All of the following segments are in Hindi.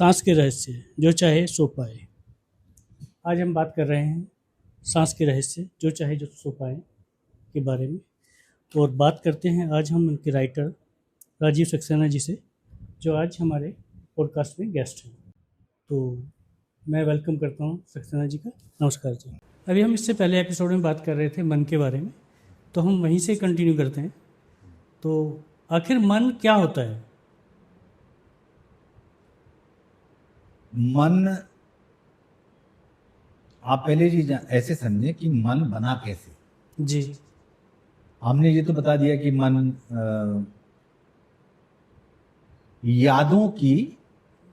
सांस के रहस्य जो चाहे सो पाए। आज हम बात कर रहे हैं सांस के रहस्य जो चाहे जो सो पाए के बारे में। और बात करते हैं आज हम उनके राइटर राजीव सक्सेना जी से, जो आज हमारे पॉडकास्ट में गेस्ट हैं। तो मैं वेलकम करता हूँ सक्सेना जी का। नमस्कार जी। अभी हम इससे पहले एपिसोड में बात कर रहे थे मन के बारे में, तो हम वहीं से कंटिन्यू करते हैं। तो आखिर मन क्या होता है? मन, आप पहले जी ऐसे समझे कि मन बना कैसे। जी। हमने ये तो बता दिया कि मन यादों की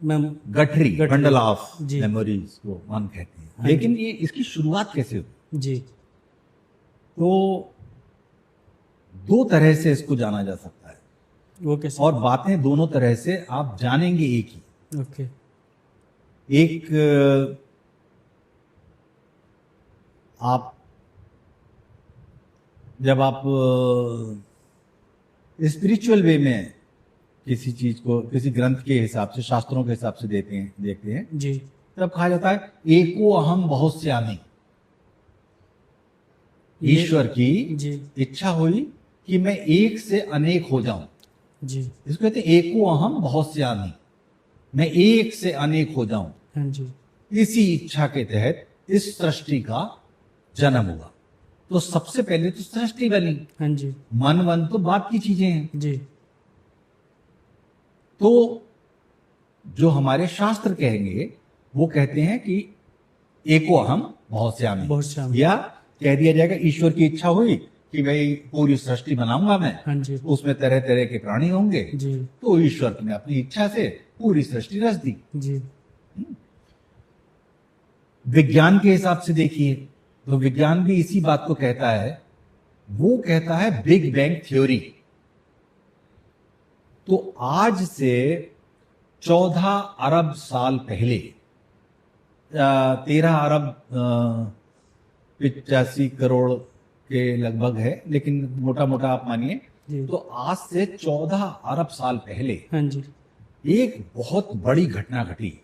गठरी, बंडल ऑफ मेमोरीज को मन कहते हैं। लेकिन ये इसकी शुरुआत कैसे हुई? जी। तो दो तरह से इसको जाना जा सकता है। वो कैसे? और बातें दोनों तरह से आप जानेंगे एक ही। ओके। एक आप जब आप स्पिरिचुअल वे में किसी चीज को किसी ग्रंथ के हिसाब से, शास्त्रों के हिसाब से देखते हैं जी, तब कहा जाता है एको अहम बहुत श्यामी। ईश्वर की इच्छा हुई कि मैं एक से अनेक हो जाऊं। जी। इसको कहते हैं एको अहम बहुत श्यामी, मैं एक से अनेक हो जाऊं। हाँ जी। इसी इच्छा के तहत इस सृष्टि का जन्म हुआ। तो सबसे पहले तो सृष्टि बनी। हाँ जी। मन वन तो बात की चीजें हैं। जी। तो जो हमारे शास्त्र कहेंगे वो कहते हैं कि एको अहम बहुत श्यामी, या कह दिया जाएगा ईश्वर की इच्छा हुई कि भाई पूरी सृष्टि बनाऊंगा मैं। हाँ जी। उसमें तरह तरह के प्राणी होंगे। जी। तो ईश्वर ने अपनी इच्छा से पूरी सृष्टि रच दी। जी। विज्ञान के हिसाब से देखिए तो विज्ञान भी इसी बात को कहता है। वो कहता है बिग बैंग थ्योरी। तो आज से 14 अरब साल पहले, 13 अरब 85 करोड़ के लगभग है, लेकिन मोटा मोटा आप मानिए, तो आज से 14 अरब साल पहले हाँ जी, एक बहुत बड़ी घटना घटी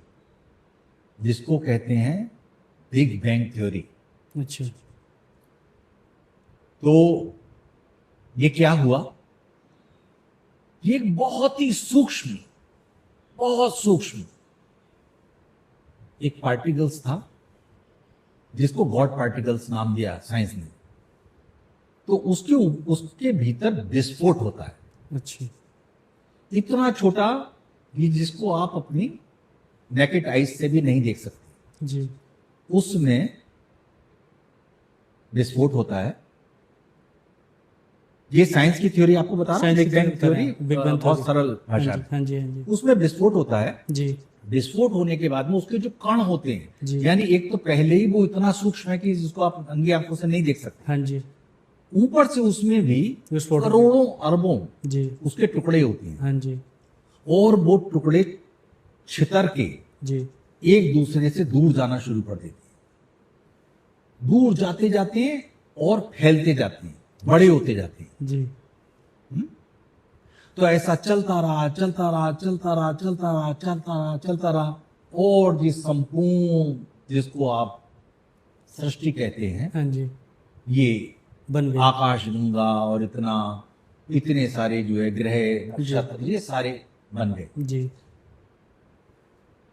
जिसको कहते हैं बिग बैंग थ्योरी। अच्छा। तो ये क्या हुआ? ये एक बहुत ही सूक्ष्म, बहुत सूक्ष्म एक पार्टिकल्स था जिसको गॉड पार्टिकल्स नाम दिया साइंस ने। तो उसके भीतर विस्फोट होता है। अच्छा। इतना छोटा कि जिसको आप अपनी नेकेड आइज से भी नहीं देख सकते। जी। उसमें विस्फोट होता है। ये साइंस की थ्योरी आपको बता रहा हूं, बिग बैंग थ्योरी, बहुत सरल भाषा। हाँ जी, हाँ जी। उसमें विस्फोट होता है। जी। विस्फोट होने के बाद में उसके जो कण होते हैं, यानी एक तो पहले ही वो इतना सूक्ष्म है कि जिसको आप नंगी आंखों से नहीं देख सकते। हाँ जी। ऊपर से उसमें भी करोड़ों अरबों जी उसके टुकड़े होते हैं। हाँ जी। और वो टुकड़े छितर के जी एक दूसरे से दूर जाना शुरू कर देते हैं। दूर जाते जाते हैं और फैलते जाते हैं, बड़े होते जाते हैं। जी। तो ऐसा चलता रहा, चलता रहा, चलता रहा, चलता रहा, चलता रहा, चलता रहा, और जिस संपूर्ण, जिसको आप सृष्टि कहते हैं, हाँ जी, ये बन गए। आकाश गंगा और इतने सारे जो है ग्रह नक्षत्र, ये सारे बन गए। जी।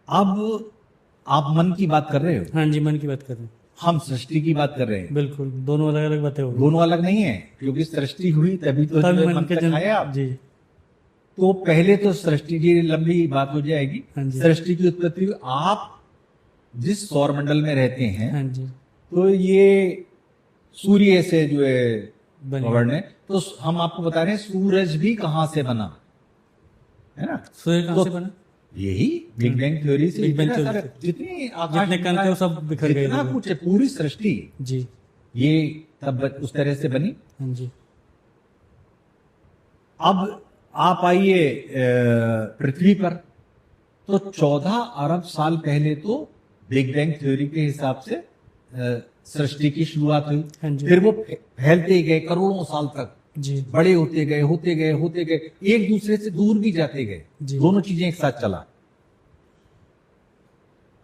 अब आप मन की बात कर रहे हो। हाँ जी, मन की बात कर रहे हैं। हम सृष्टि की बात कर रहे हैं। बिल्कुल, दोनों अलग अलग बातें हो गई। दोनों अलग नहीं है, क्योंकि सृष्टि हुई तभी तो मन तक आया आप। जी। तो पहले तो सृष्टि की लंबी बात हो जाएगी। हाँ जी। सृष्टि की उत्पत्ति हुई। आप जिस सौर मंडल में रहते हैं, हाँ जी, तो ये सूर्य से जो है गवर्न है। तो हम आपको बता रहे हैं सूरज भी कहां से बना, है ना? सूर्य कहां से बना? यही बिग बैंग थ्योरी से। जितने कण थे वो सब बिखर गए। जितना कुछ है, पूरी सृष्टि जी, ये तब उस तरह से बनी। हाँ जी। अब आप आइए पृथ्वी पर, तो 14 अरब साल पहले तो बिग बैंग थ्योरी के हिसाब से सृष्टि की शुरुआत हुई। हाँ जी। फिर वो फैलते गए करोड़ों साल तक। जी। बड़े होते गए, होते गए, होते गए, एक दूसरे से दूर भी जाते गए। दोनों चीजें एक साथ चला।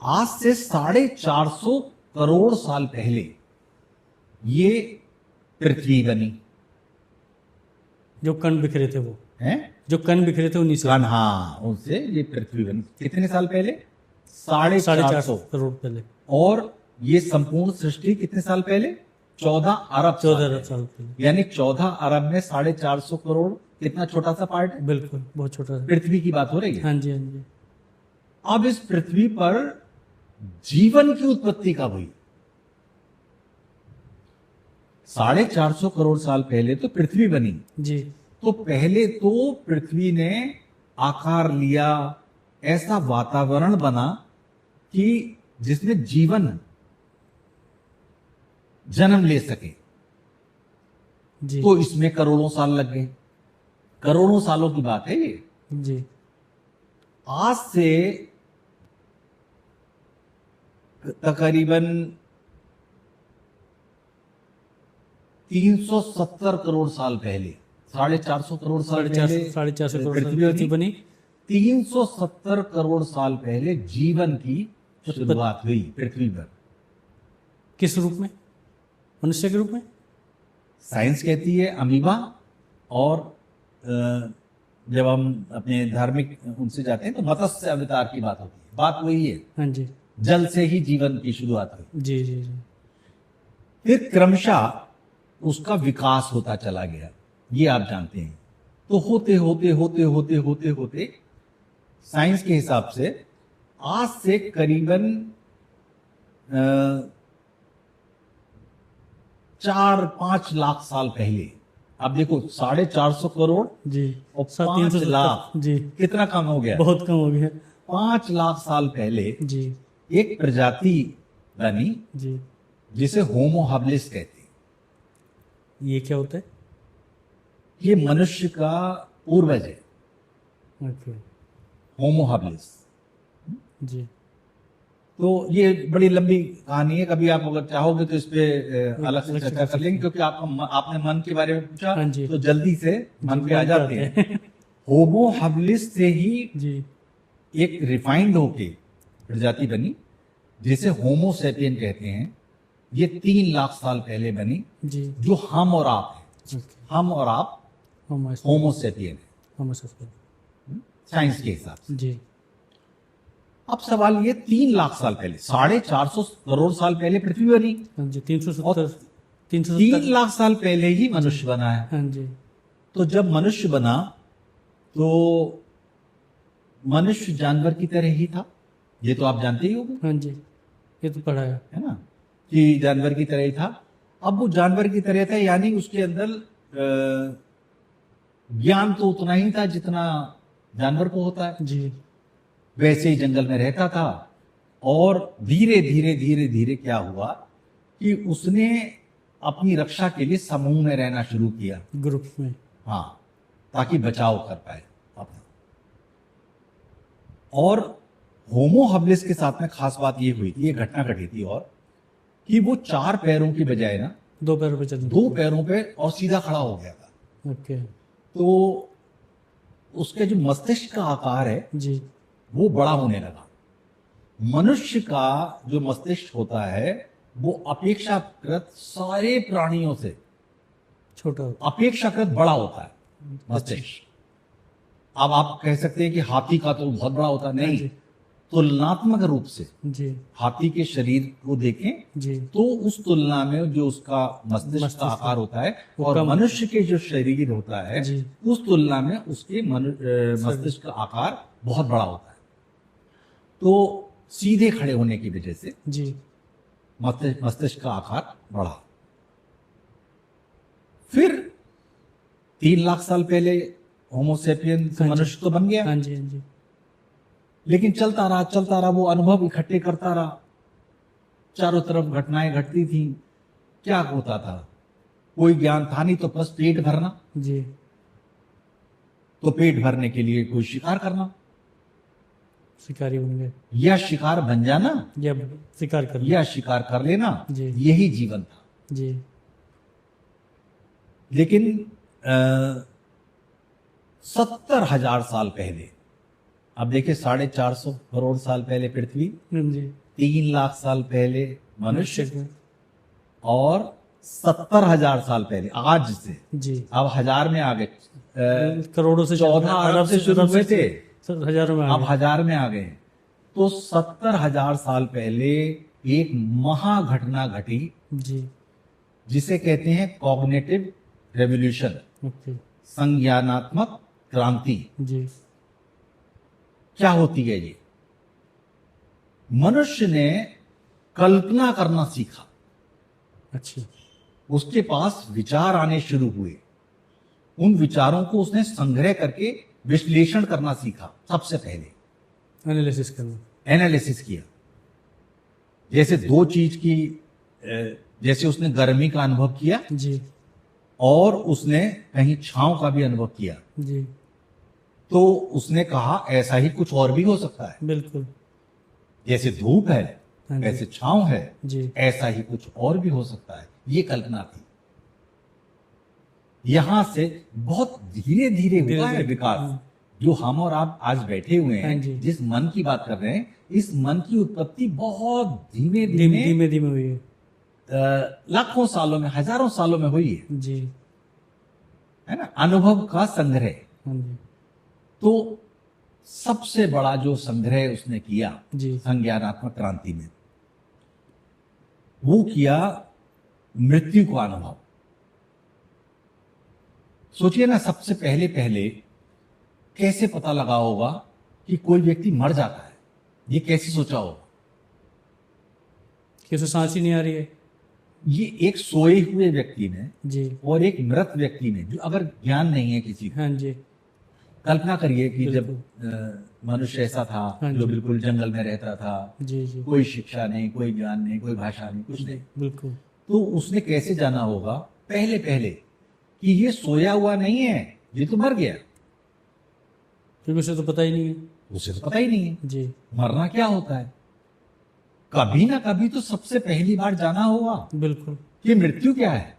आज से 450 करोड़ साल पहले ये पृथ्वी बनी। जो कण बिखरे थे वो हैं? जो कण बिखरे थे उन्हीं से। कण, हाँ, उनसे ये पृथ्वी बनी। कितने साल पहले? 450 करोड़ पहले। और ये संपूर्ण सृष्टि कितने साल पहले? 14 अरब 14 साल पहले। यानी 14 अरब में 450 करोड़ कितना छोटा सा पार्ट है। बिल्कुल, बहुत छोटा सा। पृथ्वी की बात हो रही है। हाँ जी, हाँ जी। अब इस पृथ्वी पर जीवन की उत्पत्ति कब हुई? 450 करोड़ साल पहले तो पृथ्वी बनी जी। तो पहले तो पृथ्वी ने आकार लिया, ऐसा वातावरण बना कि जिसमें जीवन जन्म ले सके। जी। तो इसमें करोड़ों साल लग गए। करोड़ों सालों की बात है ये। जी। आज से तकरीबन 370 करोड़ साल पहले, 450 करोड़ साल पहले 450 करोड़ पृथ्वी बनी। 370 करोड़ साल पहले जीवन की शुरुआत हुई पृथ्वी पर। किस रूप में? मनुष्य के रूप में। साइंस कहती है अमीबा, और जब हम अपने धार्मिक उनसे जाते हैं तो मत्स्य अवतार की बात होती है। बात वही है। हाँ जी। जल से ही जीवन की शुरुआत हुई। जी जी जी। फिर क्रमशः उसका विकास होता चला गया, ये आप जानते हैं। तो होते होते होते होते होते होते साइंस के हिसाब से आज से करीबन 4-5 लाख साल पहले, अब देखो 450 करोड़ जी और 5 370 लाख, जी, कितना कम हो गया? बहुत कम हो गया। 5 लाख साल पहले जी एक प्रजाति बनी जी। जिसे होमो हबिलिस कहते हैं। ये क्या होता है? ये मनुष्य का पूर्वज है, ओके। होमो हबिलिस। जी। तो ये बड़ी लंबी कहानी है, कभी आप अगर चाहोगे तो इस पे अलग से चर्चा कर लेंगे, क्योंकि आपने मन के बारे में पूछा। हाँ जी। तो जल्दी से मन पे आ जाते हैं। होमो हबिलिस से ही जी एक रिफाइंड होके प्रजाति बनी जिसे होमो सेपियन कहते हैं। ये 3 लाख साल पहले बनी, जी। जो हम और आप हैं। ओके। हम और आप होमो सेपियन है साइंस के हिसाब से। जी। अब सवाल ये 3 लाख साल पहले, 450 करोड़ साल पहले पृथ्वी बनी। हाँ जी। 370 3 लाख साल पहले ही मनुष्य बना है। हाँ जी। तो जब मनुष्य बना तो मनुष्य जानवर की तरह ही था, ये तो आप जानते ही होंगे। हाँ जी, ये तो पढ़ा है ना, कि जानवर की तरह ही था। अब वो जानवर की तरह था, यानी उसके अंदर ज्ञान तो उतना ही था जितना जानवर को होता है। जी। वैसे ही जंगल में रहता था, और धीरे धीरे धीरे धीरे क्या हुआ कि उसने अपनी रक्षा के लिए समूह में रहना शुरू किया, ग्रुप में। हाँ, ताकि बचाव कर पाए अपना। और होमो हबिलिस के साथ में खास बात ये हुई थी, ये घटना घटी थी, और कि वो 4 पैरों की बजाय ना 2 पैरों पे चलने। 2 पैरों पे और सीधा खड़ा हो गया था। ओके। तो उसके जो मस्तिष्क का आकार है जी। वो बड़ा होने लगा। मनुष्य का जो मस्तिष्क होता है वो अपेक्षाकृत सारे प्राणियों से छोटा होता है। अपेक्षाकृत बड़ा होता है मस्तिष्क। अब आप कह सकते हैं कि हाथी का तो बहुत बड़ा होता है, नहीं, तुलनात्मक रूप से जी। हाथी के शरीर को देखें जी। तो उस तुलना में जो उसका मस्तिष्क का आकार होता है और मनुष्य के जो शरीर होता है उस तुलना में उसके मस्तिष्क का आकार बहुत बड़ा होता है। तो सीधे खड़े होने की वजह से जी मस्तिष्क का आकार बढ़ा। फिर 3 लाख साल पहले होमोसेपियन मनुष्य तो बन गया। हाँ जी, हाँ जी। लेकिन चलता रहा, वो अनुभव इकट्ठे करता रहा। चारों तरफ घटनाएं घटती थी। क्या होता था? कोई ज्ञान था नहीं, तो बस पेट भरना। जी। तो पेट भरने के लिए कोई शिकार करना, शिकारी बन गए, या शिकार बन जाना, या शिकार कर या शिकार कर लेना, यही जीवन था। जी। लेकिन 70,000 साल पहले अब देखिए 450 करोड़ साल पहले पृथ्वी, जी 3 लाख साल पहले मनुष्य, मनुष्य और 70,000 साल पहले आज से, जी अब हजार में आ गए। करोड़ों से 14 अरब से शुरू हुए थे, हजारों में आ अब गए। हजार में आ गए। तो 70,000 साल पहले एक महाघटना घटी जी जिसे कहते हैं कॉग्निटिव रेवोल्यूशन, ओके संज्ञानात्मक क्रांति। जी क्या होती है ये? मनुष्य ने कल्पना करना सीखा, अच्छा उसके पास विचार आने शुरू हुए, उन विचारों को उसने संग्रह करके विश्लेषण करना सीखा। सबसे पहले एनालिसिस करना, एनालिसिस किया। जैसे दो चीज की, जैसे उसने गर्मी का अनुभव किया जी और उसने कहीं छांव का भी अनुभव किया, जी तो उसने कहा ऐसा ही कुछ और भी हो सकता है। बिल्कुल जैसे धूप है हाँ जी। वैसे छांव है, जी ऐसा ही कुछ और भी हो सकता है। ये कल्पना थी। यहां से बहुत धीरे धीरे हुआ है धीरे-धीरे, विकास। जो हम और आप आज बैठे हुए हाँ हैं, जी। जिस मन की बात कर रहे हैं, इस मन की उत्पत्ति बहुत धीमे धीमे धीमे धीमे हुई है। लाखों सालों में, हजारों सालों में हुई जी है ना, अनुभव का संग्रह। हाँ जी तो सबसे बड़ा जो संग्रह उसने किया जी संज्ञानात्मक क्रांति में, वो किया मृत्यु का अनुभव। सोचिए ना, सबसे पहले पहले कैसे पता लगा होगा कि कोई व्यक्ति मर जाता है? ये कैसे सोचा होगा? कि उसे सांस ही नहीं आ रही है। ये एक सोए हुए व्यक्ति ने जी और एक मृत व्यक्ति ने, जो अगर ज्ञान नहीं है किसी को, हाँ जी कल्पना करिए कि जब मनुष्य ऐसा था हाँ जो जी। बिल्कुल जंगल में रहता था, जी जी कोई शिक्षा नहीं, कोई ज्ञान नहीं, कोई भाषा नहीं, कुछ नहीं, बिल्कुल तो उसने कैसे जाना होगा पहले पहले कि ये सोया हुआ नहीं है, ये तो मर गया? क्योंकि उसे तो पता ही नहीं है। उसे तो पता ही नहीं है जी मरना क्या होता है। कभी ना कभी तो सबसे पहली बार जाना होगा बिल्कुल कि मृत्यु क्या है।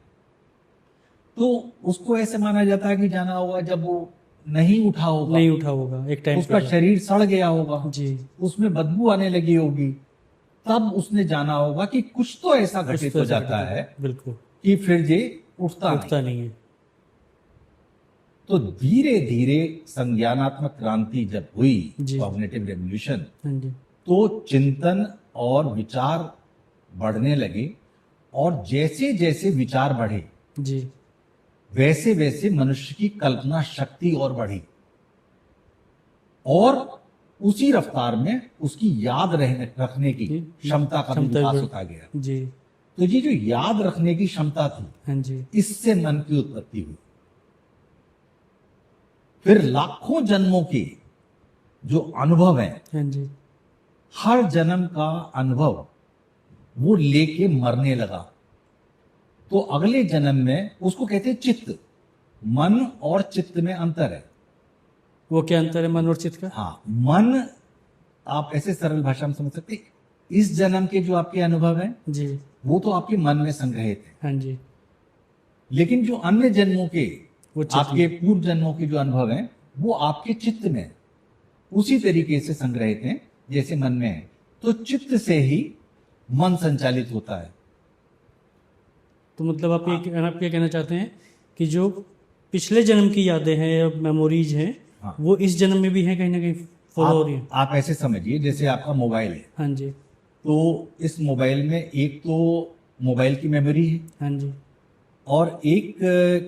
तो उसको ऐसे माना जाता है कि जाना होगा जब वो नहीं उठा होगा, नहीं उठा होगा एक टाइम उसका शरीर सड़ गया होगा, जी उसमें बदबू आने लगी होगी, तब उसने जाना होगा कि कुछ तो ऐसा कुछ घटित तो हो ऐसा जाता घटित- है बिल्कुल कि फिर ये उठता नहीं। उठता नहीं है। तो धीरे धीरे संज्ञानात्मक क्रांति जब हुई, जी। कॉग्निटिव रेवोल्यूशन, हाँ जी तो चिंतन और विचार बढ़ने लगे, और जैसे जैसे विचार बढ़े जी वैसे वैसे मनुष्य की कल्पना शक्ति और बढ़ी, और उसी रफ्तार में उसकी याद रखने की क्षमता का भी क्षमता विकास भी- होता गया। जी तो ये जो याद रखने की क्षमता थी, हाँ जी इससे मन की उत्पत्ति हुई। फिर लाखों जन्मों के जो अनुभव हैं, हाँ जी हर जन्म का अनुभव वो लेके मरने लगा। तो अगले जन्म में उसको कहते हैं चित्त। मन और चित्त में अंतर है। वो क्या अंतर है मन और चित्त का? हाँ, मन आप ऐसे सरल भाषा में समझ सकते हैं, इस जन्म के जो आपके अनुभव हैं जी वो तो आपके मन में संग्रहित है, हाँ जी लेकिन जो अन्य जन्मों के, वो चित्त आपके पूर्व जन्मों के जो अनुभव हैं वो आपके चित्त में उसी तरीके से संग्रहित हैं जैसे मन में है। तो चित्त से ही मन संचालित होता है। तो मतलब आप ये कहना चाहते हैं कि जो पिछले जन्म की यादें हैं या मेमोरीज हैं हाँ। वो इस जन्म में भी हैं, कहीं ना कहीं फॉलो हो रही हैं। आप ऐसे समझिए जैसे आपका मोबाइल है, हाँ जी तो इस मोबाइल में एक तो मोबाइल की मेमोरी है हाँ जी और एक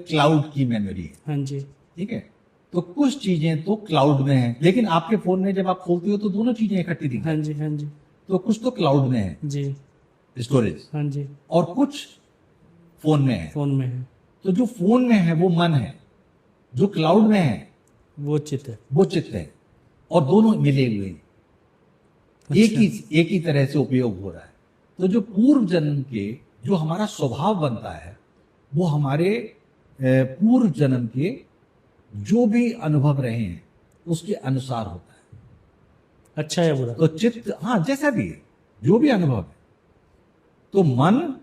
क्लाउड की मेमोरी है, हाँ जी ठीक है। तो कुछ चीजें तो क्लाउड में है, लेकिन आपके फोन में जब आप खोलते हो तो दोनों चीजें इकट्ठी दिखती हाँ हैं। जी हाँ जी तो कुछ तो क्लाउड में है जी स्टोरेज, हाँ जी और कुछ फोन में है। फोन में है तो जो फोन में है वो मन है, जो क्लाउड में है वो चित्त है। वो चित्त है, और दोनों मिले हुए हैं। एक ही तरह से उपयोग हो रहा है। तो जो पूर्व जन्म के जो हमारा स्वभाव बनता है वो हमारे पूर्व जन्म के जो भी अनुभव रहे हैं उसके अनुसार होता है। अच्छा या बुरा? तो चित्त, हाँ, जैसा भी है, जो भी अनुभव है। तो मन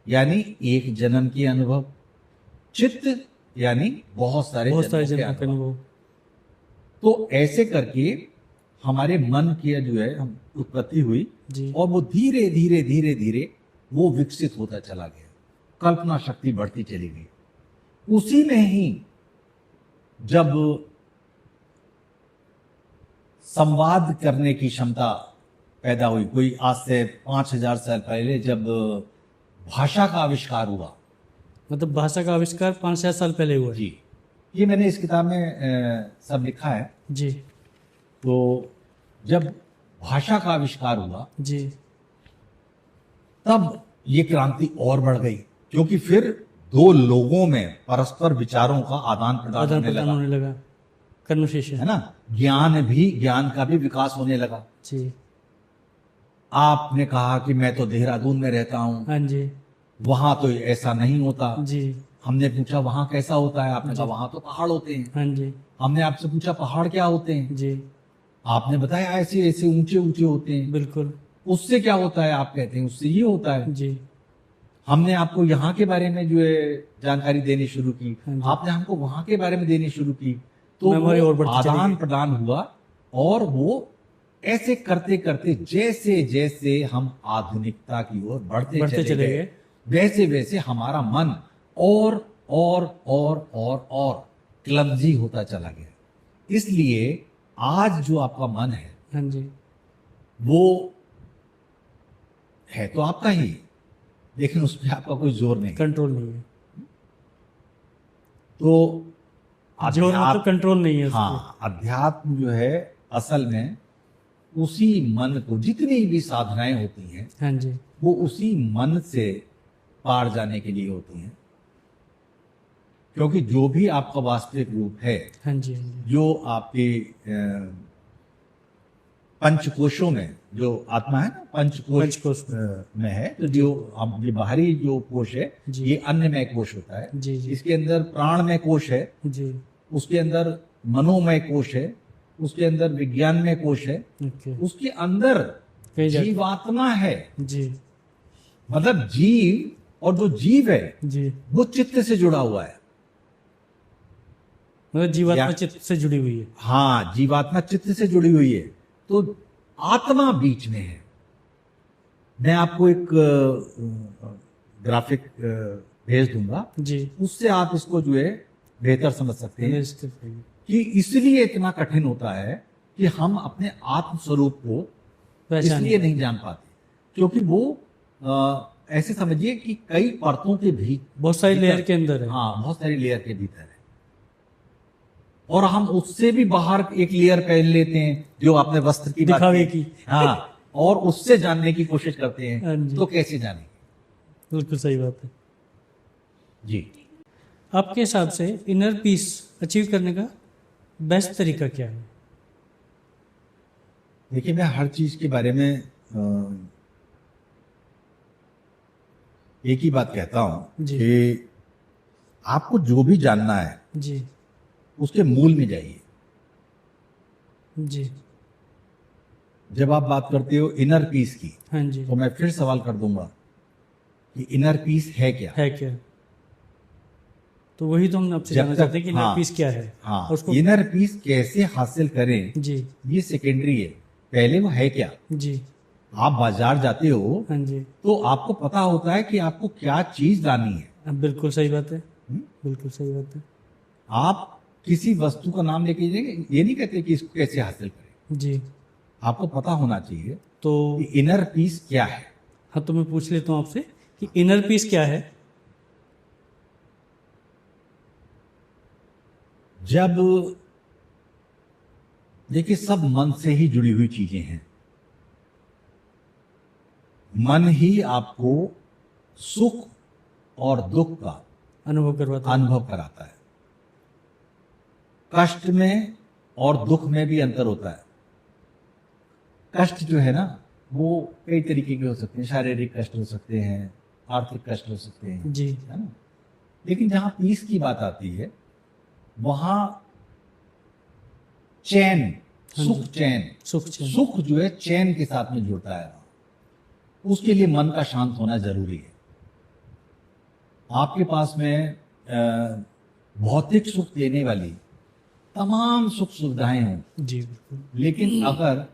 यानी एक जन्म के अनुभव, चित्त यानी बहुत सारे जन्म के का अनुभव। अनुभव। तो ऐसे करके हमारे मन की जो है हम उत्पत्ति हुई जी। और वो धीरे धीरे धीरे धीरे वो विकसित होता चला गया, कल्पना शक्ति बढ़ती चली गई। उसी में ही जब संवाद करने की क्षमता पैदा हुई, कोई आज से 5000 साल पहले जब भाषा का आविष्कार हुआ, मतलब भाषा का आविष्कार 5,000 साल पहले हुआ है। जी, ये मैंने इस किताब में सब लिखा है। जी। तो जब भाषा का आविष्कार हुआ जी। तब ये क्रांति और बढ़ गई, क्योंकि फिर दो लोगों में परस्पर विचारों का आदान प्रदान होने लगा, कन्वर्सेशन, है ना। ज्ञान का भी विकास होने लगा। जी। आपने कहा कि मैं तो देहरादून में रहता हूँ, हाँ जी, वहां तो ऐसा नहीं होता। जी। हमने पूछा वहां कैसा होता है, आपने कहा वहां तो पहाड़ होते हैं। हाँ जी। हमने आपसे पूछा पहाड़ क्या होते हैं, जी। आपने बताया ऐसे ऐसे ऊंचे ऊंचे होते हैं। बिल्कुल। उससे क्या होता है, आप कहते हैं उससे ये होता है। जी। हमने आपको यहाँ के बारे में जो है जानकारी देनी शुरू की, हाँ, आपने हमको वहां के बारे में देनी शुरू की, तो आदान प्रदान हुआ। और वो ऐसे करते करते जैसे जैसे हम आधुनिकता की ओर बढ़ते चले गए, वैसे वैसे हमारा मन और क्लमजी होता चला गया। इसलिए आज जो आपका मन है, हाँ जी, वो है तो आपका ही, लेकिन उस पर आपका कोई जोर नहीं, कंट्रोल नहीं है। तो जोर मतलब कंट्रोल नहीं है। हाँ, अध्यात्म जो है असल में उसी मन को, जितनी भी साधनाएं होती हैं, हाँ जी, वो उसी मन से पार जाने के लिए होती हैं। क्योंकि जो भी आपका वास्तविक रूप है, हाँ जी, हाँ जी, जो आपके पंचकोशों में जो आत्मा है ना, पंचकोश में है, तो जो अब ये बाहरी जो कोश है ये अन्नमय कोश होता है। जी, जी, इसके अंदर प्राणमय कोश है, जी, उसके अंदर मनोमय कोश है, उसके अंदर विज्ञानमय कोश है, उसके अंदर जीवात्मा है। जी, मतलब जीव, और जो जीव है जी, वो चित्त से जुड़ा हुआ है। मतलब जीवात्मा चित्त से जुड़ी हुई है। हाँ, जीवात्मा चित्त से जुड़ी हुई है, तो आत्मा बीच में है। मैं आपको एक ग्राफिक भेज दूंगा जी, उससे आप इसको जो है बेहतर समझ सकते हैं कि इसलिए इतना कठिन होता है कि हम अपने आत्म स्वरूप को इसलिए नहीं जान पाते, क्योंकि वो ऐसे समझिए कि कई परतों के भी बहुत सारी लेयर के अंदर है। हाँ, बहुत सारी लेयर के भीतर है, और हम उससे भी बाहर एक लेयर पहन लेते हैं, जो आपने वस्त्र की बात की। हाँ, और उससे जानने की कोशिश करते हैं, तो कैसे जानेंगे? बिल्कुल सही बात है जी। आपके हिसाब से इनर पीस अचीव करने का बेस्ट तरीका क्या है? देखिए, मैं हर चीज के बारे में एक ही बात कहता हूं कि आपको जो भी जानना है जी, उसके मूल में जाइए जी। जब आप बात करते हो इनर पीस की, हाँ जी, तो मैं फिर सवाल कर दूंगा कि इनर पीस है क्या? तो वही तो हम आपसे जानना चाहते हैं कि इनर पीस क्या है। हाँ, उसको इनर पीस कैसे हासिल करें जी, ये सेकेंडरी है, पहले वो है क्या जी। आप बाजार जाते हो, हाँ जी, तो आपको पता होता है कि आपको क्या चीज लानी है। बिल्कुल सही बात है, बिल्कुल सही बात है। आप किसी वस्तु का नाम लेके जाएंगे, ये नहीं कहते कि इसको कैसे हासिल करें जी, आपको पता होना चाहिए तो इनर पीस क्या है। हाँ, तो मैं पूछ लेता हूँ आपसे कि इनर पीस क्या है? जब देखिए, सब मन से ही जुड़ी हुई चीजें हैं, मन ही आपको सुख और दुख का अनुभव कराता है। कष्ट में और दुख में भी अंतर होता है। कष्ट जो है ना, वो कई तरीके के हो सकते हैं, शारीरिक कष्ट हो सकते हैं, आर्थिक कष्ट हो सकते हैं जी, है ना। लेकिन जहां पीस की बात आती है, वहां चैन, सुख जो है चैन के साथ में जुड़ता है। उसके लिए मन का शांत होना जरूरी है। आपके पास में भौतिक सुख देने वाली तमाम सुख सुविधाएं हों, जी बिल्कुल। लेकिन अगर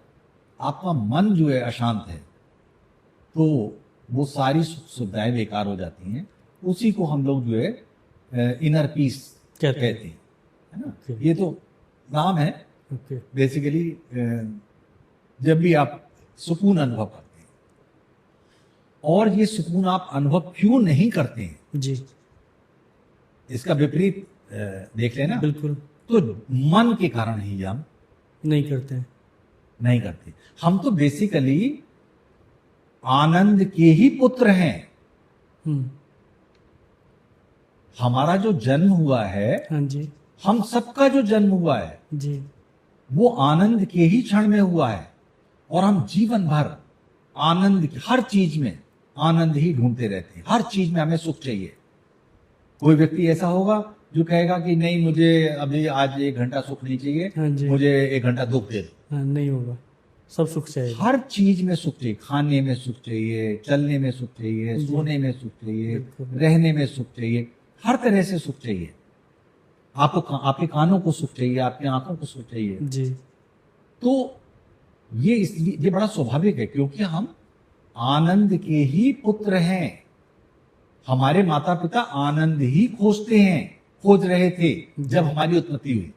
आपका मन जो है अशांत है तो वो सारी सुख सुविधाएं बेकार हो जाती हैं। उसी को हम लोग जो है इनर पीस कहते हैं, है ना। Okay. ये तो नाम है ओके। बेसिकली। जब भी आप सुकून अनुभव करते हैं, और ये सुकून आप अनुभव क्यों नहीं करते हैं, जी इसका विपरीत देख लेना। बिल्कुल तो मन के कारण ही हम नहीं करते हैं। नहीं करते। हम तो बेसिकली आनंद के ही पुत्र हैं। हम्म। हमारा जो जन्म हुआ है, हाँ जी हम सबका जो जन्म हुआ है, जी वो आनंद के ही क्षण में हुआ है। और हम जीवन भर आनंद की, हर चीज में आनंद ही ढूंढते रहते हैं। हर चीज में हमें सुख चाहिए। कोई व्यक्ति ऐसा होगा जो कहेगा कि नहीं, मुझे अभी आज 1 घंटा सुख नहीं चाहिए, हाँ जी। मुझे 1 घंटा दुख दे दो। हाँ, नहीं होगा। सब सुख चाहिए। हर चीज में सुख चाहिए। खाने में सुख चाहिए, चलने में सुख चाहिए, जी। सोने में सुख चाहिए, बिल्कुल। रहने में सुख चाहिए, हर तरह से सुख चाहिए। आपको आपके कानों को सुख चाहिए, आपकी आंखों को सुख चाहिए। जी तो ये इसलिए ये बड़ा स्वाभाविक है, क्योंकि हम आनंद के ही पुत्र हैं। हमारे माता पिता आनंद ही खोजते हैं, खोज रहे थे जब हमारी उत्पत्ति हुई।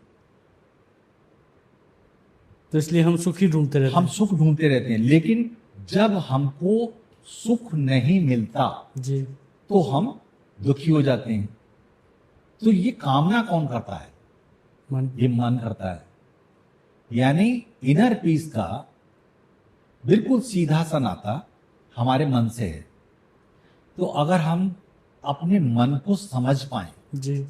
तो इसलिए हम सुख ही ढूंढते रहते हम सुख ढूंढते रहते हैं, लेकिन जब हमको सुख नहीं मिलता हैं। जी तो हम दुखी हो जाते हैं। तो ये कामना कौन करता है? मन। ये मन करता है। यानी इनर पीस का बिल्कुल सीधा सा नाता हमारे मन से है। तो अगर हम अपने मन को समझ पाए, जी